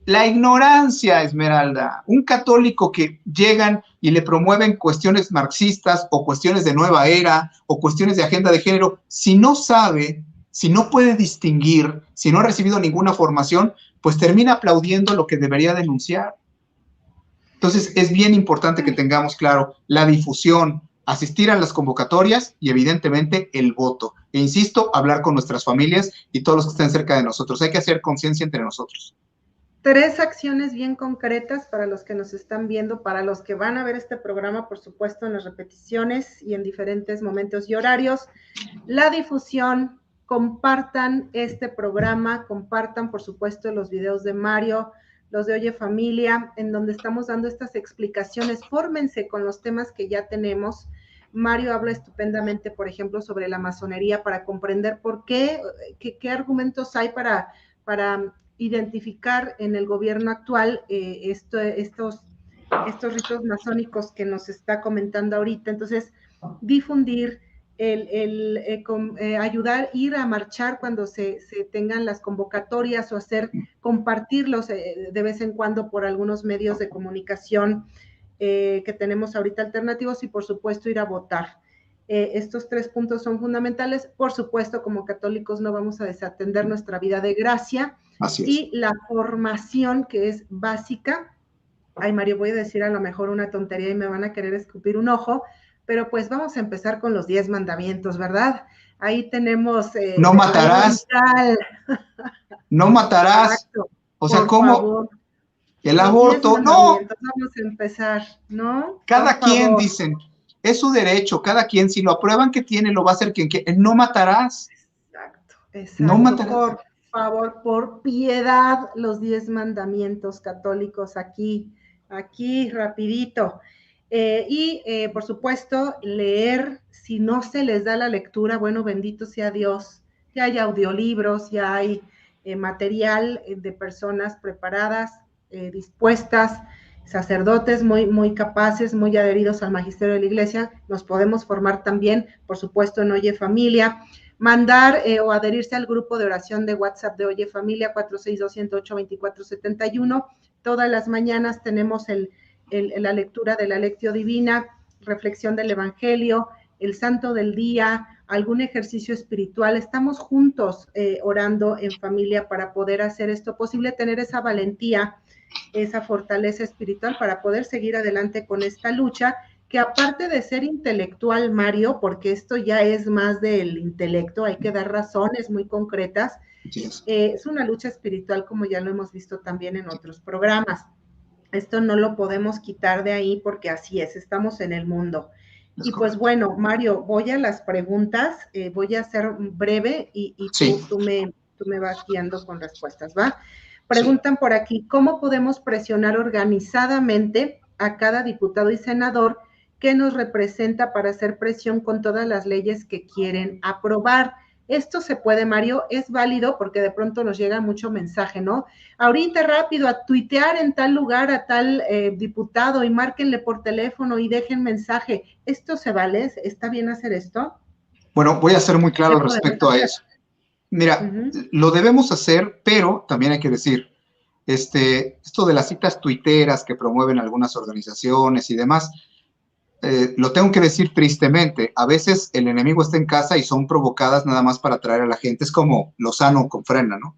la ignorancia, Esmeralda. Un católico que llegan y le promueven cuestiones marxistas o cuestiones de nueva era o cuestiones de agenda de género, si no sabe, si no puede distinguir, si no ha recibido ninguna formación, pues termina aplaudiendo lo que debería denunciar. Entonces, es bien importante que tengamos claro la difusión, asistir a las convocatorias y, evidentemente, el voto. E insisto, hablar con nuestras familias y todos los que estén cerca de nosotros. Hay que hacer conciencia entre nosotros. 3 acciones bien concretas para los que nos están viendo, para los que van a ver este programa, por supuesto, en las repeticiones y en diferentes momentos y horarios. La difusión, compartan este programa, compartan, por supuesto, los videos de Mario, los de Oye Familia, en donde estamos dando estas explicaciones. Fórmense con los temas que ya tenemos. Mario habla estupendamente, por ejemplo, sobre la masonería para comprender por qué argumentos hay para identificar en el gobierno actual estos ritos masónicos que nos está comentando ahorita. Entonces, difundir, ayudar, ir a marchar cuando se tengan las convocatorias o compartirlos de vez en cuando por algunos medios de comunicación que tenemos ahorita alternativos y, por supuesto, ir a votar. Estos 3 puntos son fundamentales. Por supuesto, como católicos no vamos a desatender nuestra vida de gracia. Así es. Y la formación, que es básica. Ay, Mario, voy a decir a lo mejor una tontería y me van a querer escupir un ojo, pero pues vamos a empezar con los 10 mandamientos, ¿verdad? Ahí tenemos... no matarás. No matarás. Exacto. O sea, ¿cómo? Favor. El aborto, no. Vamos a empezar, ¿no? Cada quien, dicen, es su derecho, cada quien, si lo aprueban que tiene, lo va a hacer quien quiera. No matarás. Exacto. No matarás. Por favor, por piedad, los 10 mandamientos católicos aquí rapidito. Por supuesto, leer, si no se les da la lectura, bueno, bendito sea Dios, ya hay audiolibros, ya hay material de personas preparadas, dispuestas, sacerdotes muy, muy capaces, muy adheridos al magisterio de la iglesia. Nos podemos formar también, por supuesto, en Oye Familia. Mandar o adherirse al grupo de oración de WhatsApp de Oye Familia, 462-108-2471. Todas las mañanas tenemos la lectura de la Lectio Divina, reflexión del Evangelio, el Santo del Día, algún ejercicio espiritual. Estamos juntos orando en familia para poder hacer esto posible, tener esa valentía, esa fortaleza espiritual para poder seguir adelante con esta lucha, que aparte de ser intelectual, Mario, porque esto ya es más del intelecto, hay que dar razones muy concretas, es una lucha espiritual, como ya lo hemos visto también en otros programas. Esto no lo podemos quitar de ahí porque así es, estamos en el mundo. Y pues bueno, Mario, voy a las preguntas, voy a ser breve y sí. tú me vas guiando con respuestas, ¿va? Preguntan por aquí, ¿cómo podemos presionar organizadamente a cada diputado y senador que nos representa para hacer presión con todas las leyes que quieren aprobar? Esto se puede, Mario, es válido porque de pronto nos llega mucho mensaje, ¿no? Ahorita rápido a tuitear en tal lugar a tal diputado y márquenle por teléfono y dejen mensaje. ¿Esto se vale? ¿Está bien hacer esto? Bueno, voy a ser muy claro al respecto a eso. Mira, lo debemos hacer, pero también hay que decir, esto de las citas tuiteras que promueven algunas organizaciones y demás, lo tengo que decir tristemente, a veces el enemigo está en casa y son provocadas nada más para atraer a la gente, es como Lozano con Frena, ¿no?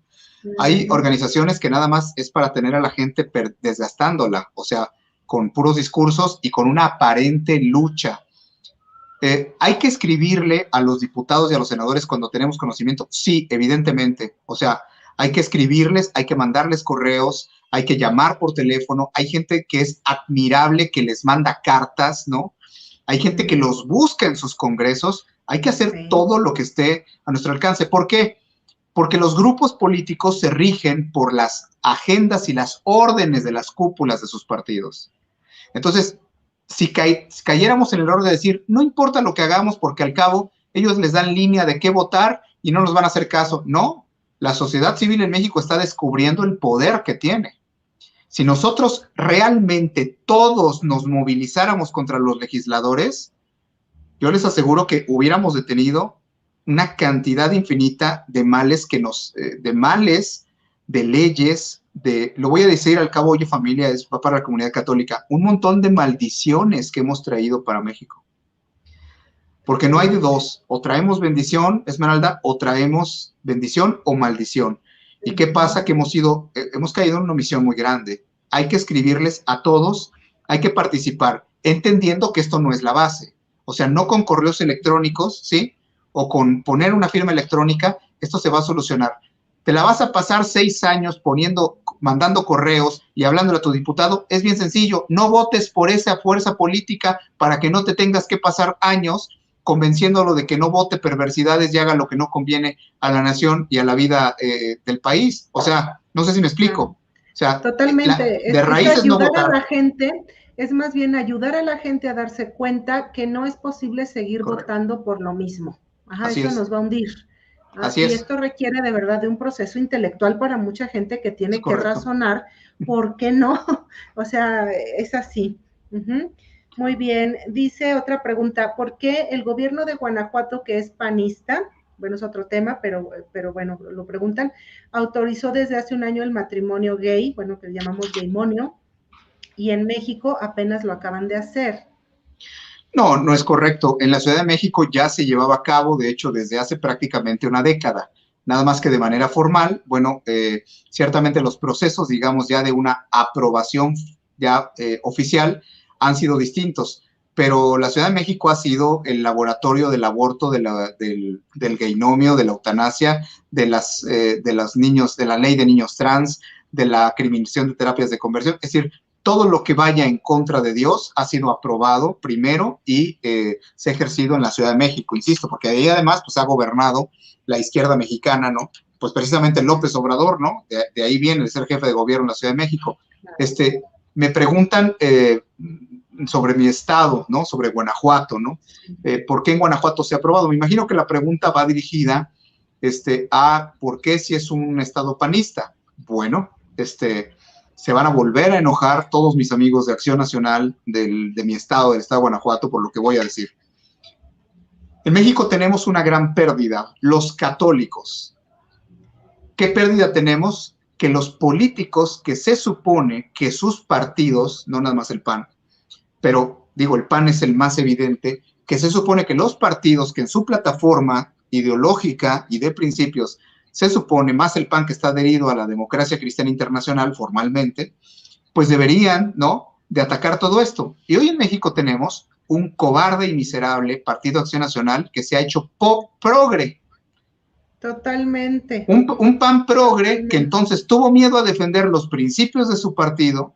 Hay organizaciones que nada más es para tener a la gente desgastándola, o sea, con puros discursos y con una aparente lucha. ¿Hay que escribirle a los diputados y a los senadores cuando tenemos conocimiento? Sí, evidentemente. O sea, hay que escribirles, hay que mandarles correos, hay que llamar por teléfono. Hay gente que es admirable, que les manda cartas, ¿no? Hay gente que los busca en sus congresos. Hay que hacer todo lo que esté a nuestro alcance. ¿Por qué? Porque los grupos políticos se rigen por las agendas y las órdenes de las cúpulas de sus partidos. Entonces, si cayéramos en el error de decir, no importa lo que hagamos porque al cabo ellos les dan línea de qué votar y no nos van a hacer caso. No, la sociedad civil en México está descubriendo el poder que tiene. Si nosotros realmente todos nos movilizáramos contra los legisladores, yo les aseguro que hubiéramos detenido una cantidad infinita de males de leyes, lo voy a decir al cabo, oye familia, es para la comunidad católica, un montón de maldiciones que hemos traído para México. Porque no hay de dos, o traemos bendición, Esmeralda, o traemos bendición o maldición. ¿Y qué pasa? Que hemos caído en una omisión muy grande. Hay que escribirles a todos, hay que participar, entendiendo que esto no es la base. O sea, no con correos electrónicos, ¿sí? O con poner una firma electrónica, esto se va a solucionar. Te la vas a pasar 6 años mandando correos y hablándole a tu diputado. Es bien sencillo, no votes por esa fuerza política para que no te tengas que pasar años convenciéndolo de que no vote perversidades y haga lo que no conviene a la nación y a la vida del país. O sea, no sé si me explico. O sea, totalmente. De raíces no votar. A la gente es más bien ayudar a la gente a darse cuenta que no es posible seguir votando por lo mismo. Ajá, eso nos va a hundir. Así es. Y esto requiere de verdad de un proceso intelectual para mucha gente que tiene que razonar por qué no. O sea, es así. Muy bien. Dice otra pregunta, ¿por qué el gobierno de Guanajuato, que es panista, bueno, es otro tema, pero bueno, lo preguntan, autorizó desde hace un año el matrimonio gay, bueno, que llamamos gaymonio, y en México apenas lo acaban de hacer? No, no es correcto. En la Ciudad de México ya se llevaba a cabo, de hecho, desde hace prácticamente una década. Nada más que de manera formal, bueno, ciertamente los procesos, digamos, ya de una aprobación ya oficial han sido distintos, pero la Ciudad de México ha sido el laboratorio del aborto, del gaynomio, de la eutanasia, de los niños, de la ley de niños trans, de la criminalización de terapias de conversión. Es decir, todo lo que vaya en contra de Dios ha sido aprobado primero y se ha ejercido en la Ciudad de México, insisto, porque ahí además pues ha gobernado la izquierda mexicana, ¿no? Pues precisamente López Obrador, ¿no? De ahí viene el ser jefe de gobierno en la Ciudad de México. Me preguntan sobre mi estado, ¿no? Sobre Guanajuato, ¿no? ¿Por qué en Guanajuato se ha aprobado? Me imagino que la pregunta va dirigida a por qué si es un estado panista. Bueno, se van a volver a enojar todos mis amigos de Acción Nacional de mi estado, del estado de Guanajuato, por lo que voy a decir. En México tenemos una gran pérdida, los católicos. ¿Qué pérdida tenemos? Que los políticos que se supone que sus partidos, no nada más el PAN, pero digo, el PAN es el más evidente, que se supone que los partidos que en su plataforma ideológica y de principios se supone, más el PAN que está adherido a la democracia cristiana internacional formalmente, pues deberían, ¿no?, de atacar todo esto. Y hoy en México tenemos un cobarde y miserable Partido Acción Nacional que se ha hecho progre. Totalmente. Un PAN progre que entonces tuvo miedo a defender los principios de su partido,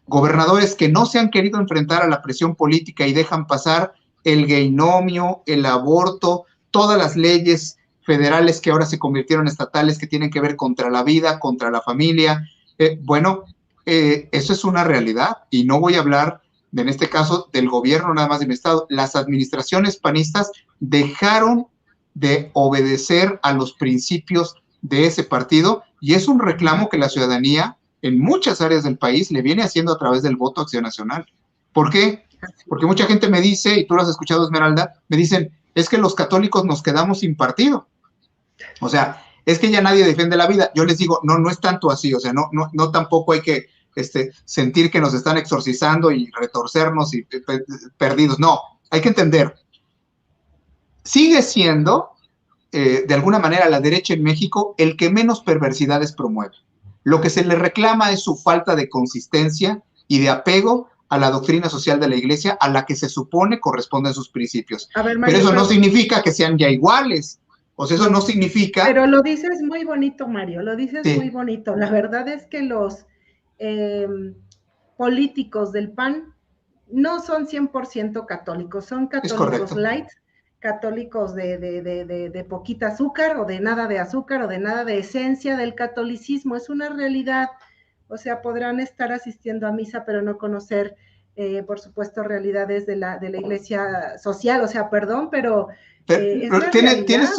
gobernadores que no se han querido enfrentar a la presión política y dejan pasar el gaynomio, el aborto, todas las leyes federales que ahora se convirtieron en estatales que tienen que ver contra la vida, contra la familia. Eso es una realidad y no voy a hablar, en este caso, del gobierno nada más de mi estado. Las administraciones panistas dejaron de obedecer a los principios de ese partido y es un reclamo que la ciudadanía en muchas áreas del país le viene haciendo a través del voto Acción Nacional. ¿Por qué? Porque mucha gente me dice, y tú lo has escuchado, Esmeralda, me dicen, es que los católicos nos quedamos sin partido. O sea, es que ya nadie defiende la vida. Yo les digo, no es tanto así, o sea, no tampoco hay que sentir que nos están exorcizando y retorcernos y perdidos. No, hay que entender. Sigue siendo de alguna manera, la derecha en México, el que menos perversidades promueve. Lo que se le reclama es su falta de consistencia y de apego a la doctrina social de la Iglesia, a la que se supone corresponden sus principios. A ver, Pero Mario, eso no significa que sean ya iguales. O sea, eso no significa... Pero lo dices muy bonito, Mario, lo dices Sí. muy bonito. La verdad es que los políticos del PAN no son 100% católicos, son católicos light, católicos de poquita azúcar o de nada de azúcar o de nada de esencia del catolicismo. Es una realidad. O sea, podrán estar asistiendo a misa, pero no conocer, por supuesto, realidades de la iglesia social. O sea, perdón, pero es la realidad.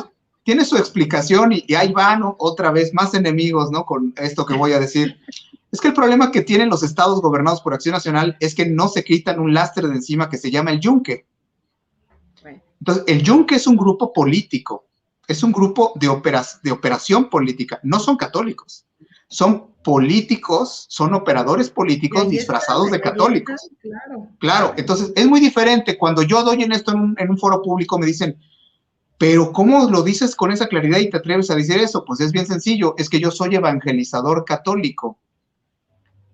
Tiene su explicación y ahí van otra vez más enemigos, ¿no? Con esto que voy a decir. Es que el problema que tienen los estados gobernados por Acción Nacional es que no se quitan un lastre de encima que se llama el Yunque. Entonces, el Yunque es un grupo político, es un grupo de operación política, no son católicos, son políticos, son operadores políticos disfrazados de católicos. Claro, entonces es muy diferente. Cuando yo doy en esto en un foro público me dicen, pero ¿cómo lo dices con esa claridad y te atreves a decir eso? Pues es bien sencillo, es que yo soy evangelizador católico.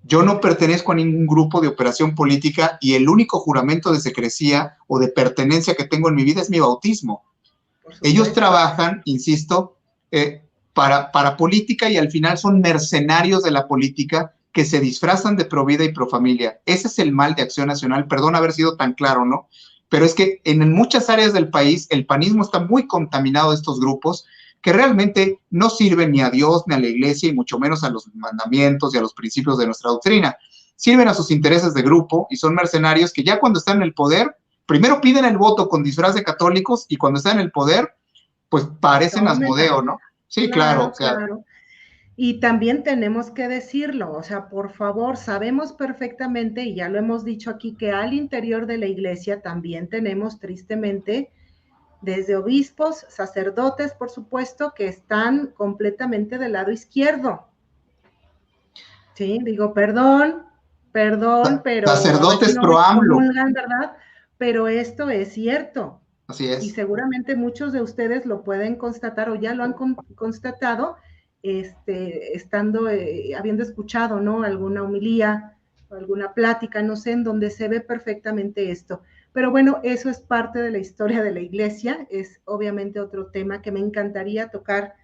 Yo no pertenezco a ningún grupo de operación política y el único juramento de secrecía o de pertenencia que tengo en mi vida es mi bautismo. Ellos trabajan, insisto, para política y al final son mercenarios de la política que se disfrazan de pro vida y pro familia. Ese es el mal de Acción Nacional. Perdón haber sido tan claro, ¿no? Pero es que en muchas áreas del país el panismo está muy contaminado de estos grupos que realmente no sirven ni a Dios ni a la Iglesia y mucho menos a los mandamientos y a los principios de nuestra doctrina. Sirven a sus intereses de grupo y son mercenarios que ya cuando están en el poder, primero piden el voto con disfraz de católicos y cuando están en el poder, pues parecen Asmodeo, ¿no? Sí, claro. Y también tenemos que decirlo, o sea, por favor, sabemos perfectamente, y ya lo hemos dicho aquí, que al interior de la iglesia también tenemos tristemente desde obispos, sacerdotes, por supuesto, que están completamente del lado izquierdo. Sí, digo, perdón, pero... Sacerdotes pro AMLO. ¿Verdad? Pero esto es cierto. Así es. Y seguramente muchos de ustedes lo pueden constatar o ya lo han constatado, habiendo escuchado, ¿no? Alguna homilía, alguna plática, no sé, en donde se ve perfectamente esto. Pero bueno, eso es parte de la historia de la iglesia, es obviamente otro tema que me encantaría tocar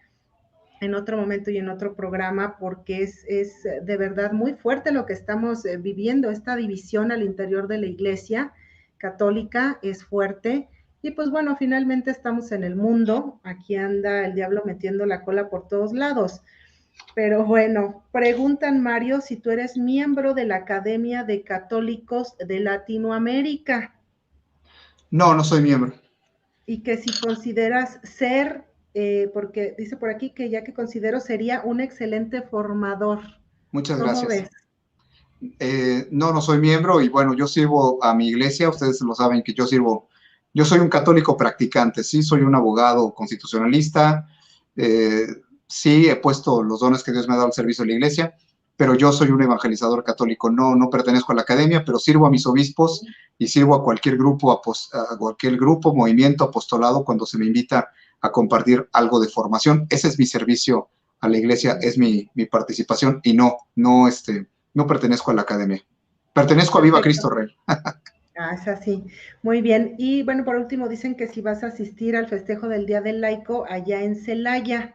en otro momento y en otro programa, porque es de verdad muy fuerte lo que estamos viviendo, esta división al interior de la iglesia católica es fuerte. Y pues bueno, finalmente estamos en el mundo, aquí anda el diablo metiendo la cola por todos lados. Pero bueno, preguntan, Mario, si tú eres miembro de la Academia de Católicos de Latinoamérica. No, no soy miembro. Y que si consideras ser, porque dice por aquí que ya que considero sería un excelente formador. Muchas gracias. No soy miembro y bueno, yo sirvo a mi iglesia, ustedes lo saben que yo soy un católico practicante, sí, soy un abogado constitucionalista, sí, he puesto los dones que Dios me ha dado al servicio de la iglesia, pero yo soy un evangelizador católico, no pertenezco a la academia, pero sirvo a mis obispos y sirvo a cualquier grupo, movimiento, apostolado, cuando se me invita a compartir algo de formación. Ese es mi servicio a la iglesia, es mi participación y no pertenezco a la academia. Pertenezco a Viva Cristo Rey. Es así. Muy bien. Y bueno, por último, dicen que si vas a asistir al festejo del Día del Laico allá en Celaya.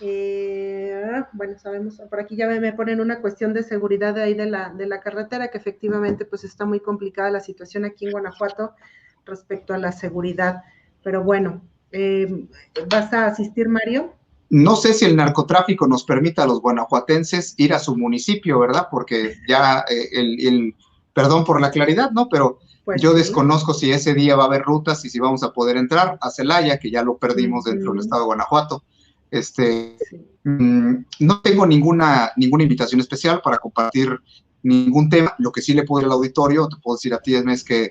Bueno, sabemos, por aquí ya me ponen una cuestión de seguridad de ahí de la carretera, que efectivamente pues está muy complicada la situación aquí en Guanajuato respecto a la seguridad. Pero bueno, ¿vas a asistir, Mario? No sé si el narcotráfico nos permita a los guanajuatenses ir a su municipio, ¿verdad? Porque ya perdón por la claridad, ¿no? Pero pues yo desconozco si ese día va a haber rutas y si vamos a poder entrar a Celaya, que ya lo perdimos dentro del estado de Guanajuato. No tengo ninguna invitación especial para compartir ningún tema. Lo que sí le puedo ir al auditorio, te puedo decir a ti, es que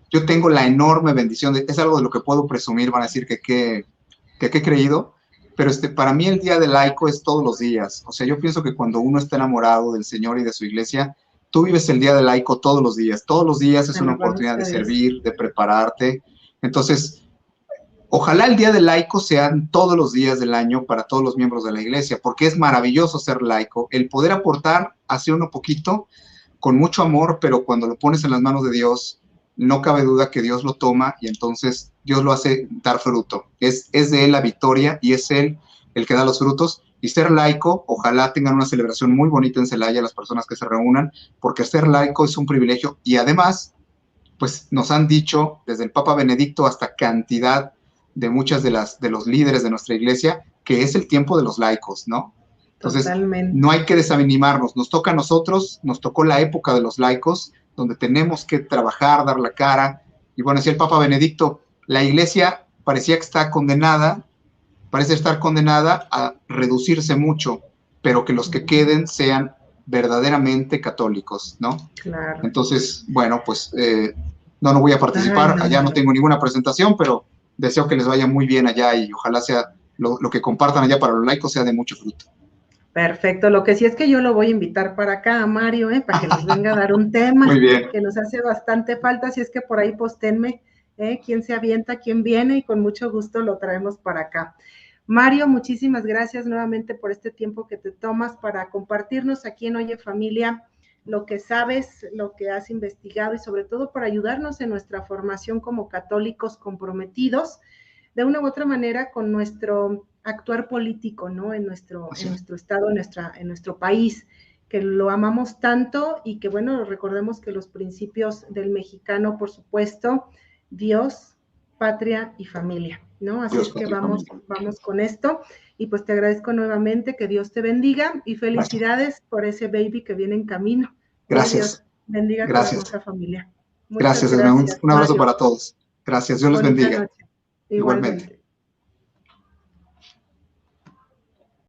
yo tengo la enorme bendición, es algo de lo que puedo presumir, van a decir que he creído, pero para mí el Día del Laico es todos los días. O sea, yo pienso que cuando uno está enamorado del Señor y de su iglesia, tú vives el Día del Laico todos los días es una oportunidad de servir, de prepararte. Entonces, Ojalá el Día del Laico sean todos los días del año para todos los miembros de la iglesia, porque es maravilloso ser laico, el poder aportar hacia uno poquito, con mucho amor, pero cuando lo pones en las manos de Dios, no cabe duda que Dios lo toma y entonces Dios lo hace dar fruto. Es de Él la victoria y es Él el que da los frutos. Y ser laico, ojalá tengan una celebración muy bonita en Celaya las personas que se reúnan, porque ser laico es un privilegio y además, pues nos han dicho desde el Papa Benedicto hasta cantidad de muchas de los líderes de nuestra iglesia, que es el tiempo de los laicos, ¿no? Entonces, Totalmente. no hay que desanimarnos, nos toca a nosotros, nos tocó la época de los laicos, donde tenemos que trabajar, dar la cara, y bueno, decía el Papa Benedicto, la iglesia parecía que está condenada, parece estar condenada a reducirse mucho, pero que los que queden sean verdaderamente católicos, ¿no? Claro. Entonces, bueno, pues no voy a participar, allá no tengo ninguna presentación, pero deseo que les vaya muy bien allá y ojalá sea lo que compartan allá para los laicos sea de mucho fruto. Perfecto, lo que sí es que yo lo voy a invitar para acá a Mario, para que nos venga a dar un tema muy bien. Que nos hace bastante falta, si es que por ahí postenme quién se avienta, quién viene y con mucho gusto lo traemos para acá. Mario, muchísimas gracias nuevamente por este tiempo que te tomas para compartirnos aquí en Oye Familia lo que sabes, lo que has investigado y sobre todo para ayudarnos en nuestra formación como católicos comprometidos de una u otra manera con nuestro actuar político, ¿no? En nuestro estado, en nuestro país, que lo amamos tanto y que, bueno, recordemos que los principios del mexicano, por supuesto, Dios, patria y familia, ¿no? Así es que vamos con esto. Y pues te agradezco nuevamente, que Dios te bendiga y felicidades por ese baby que viene en camino. Gracias. Dios bendiga a tu hermosa familia. Muchas gracias. Un abrazo para todos. Gracias. Dios les bendiga. Noche. Igualmente.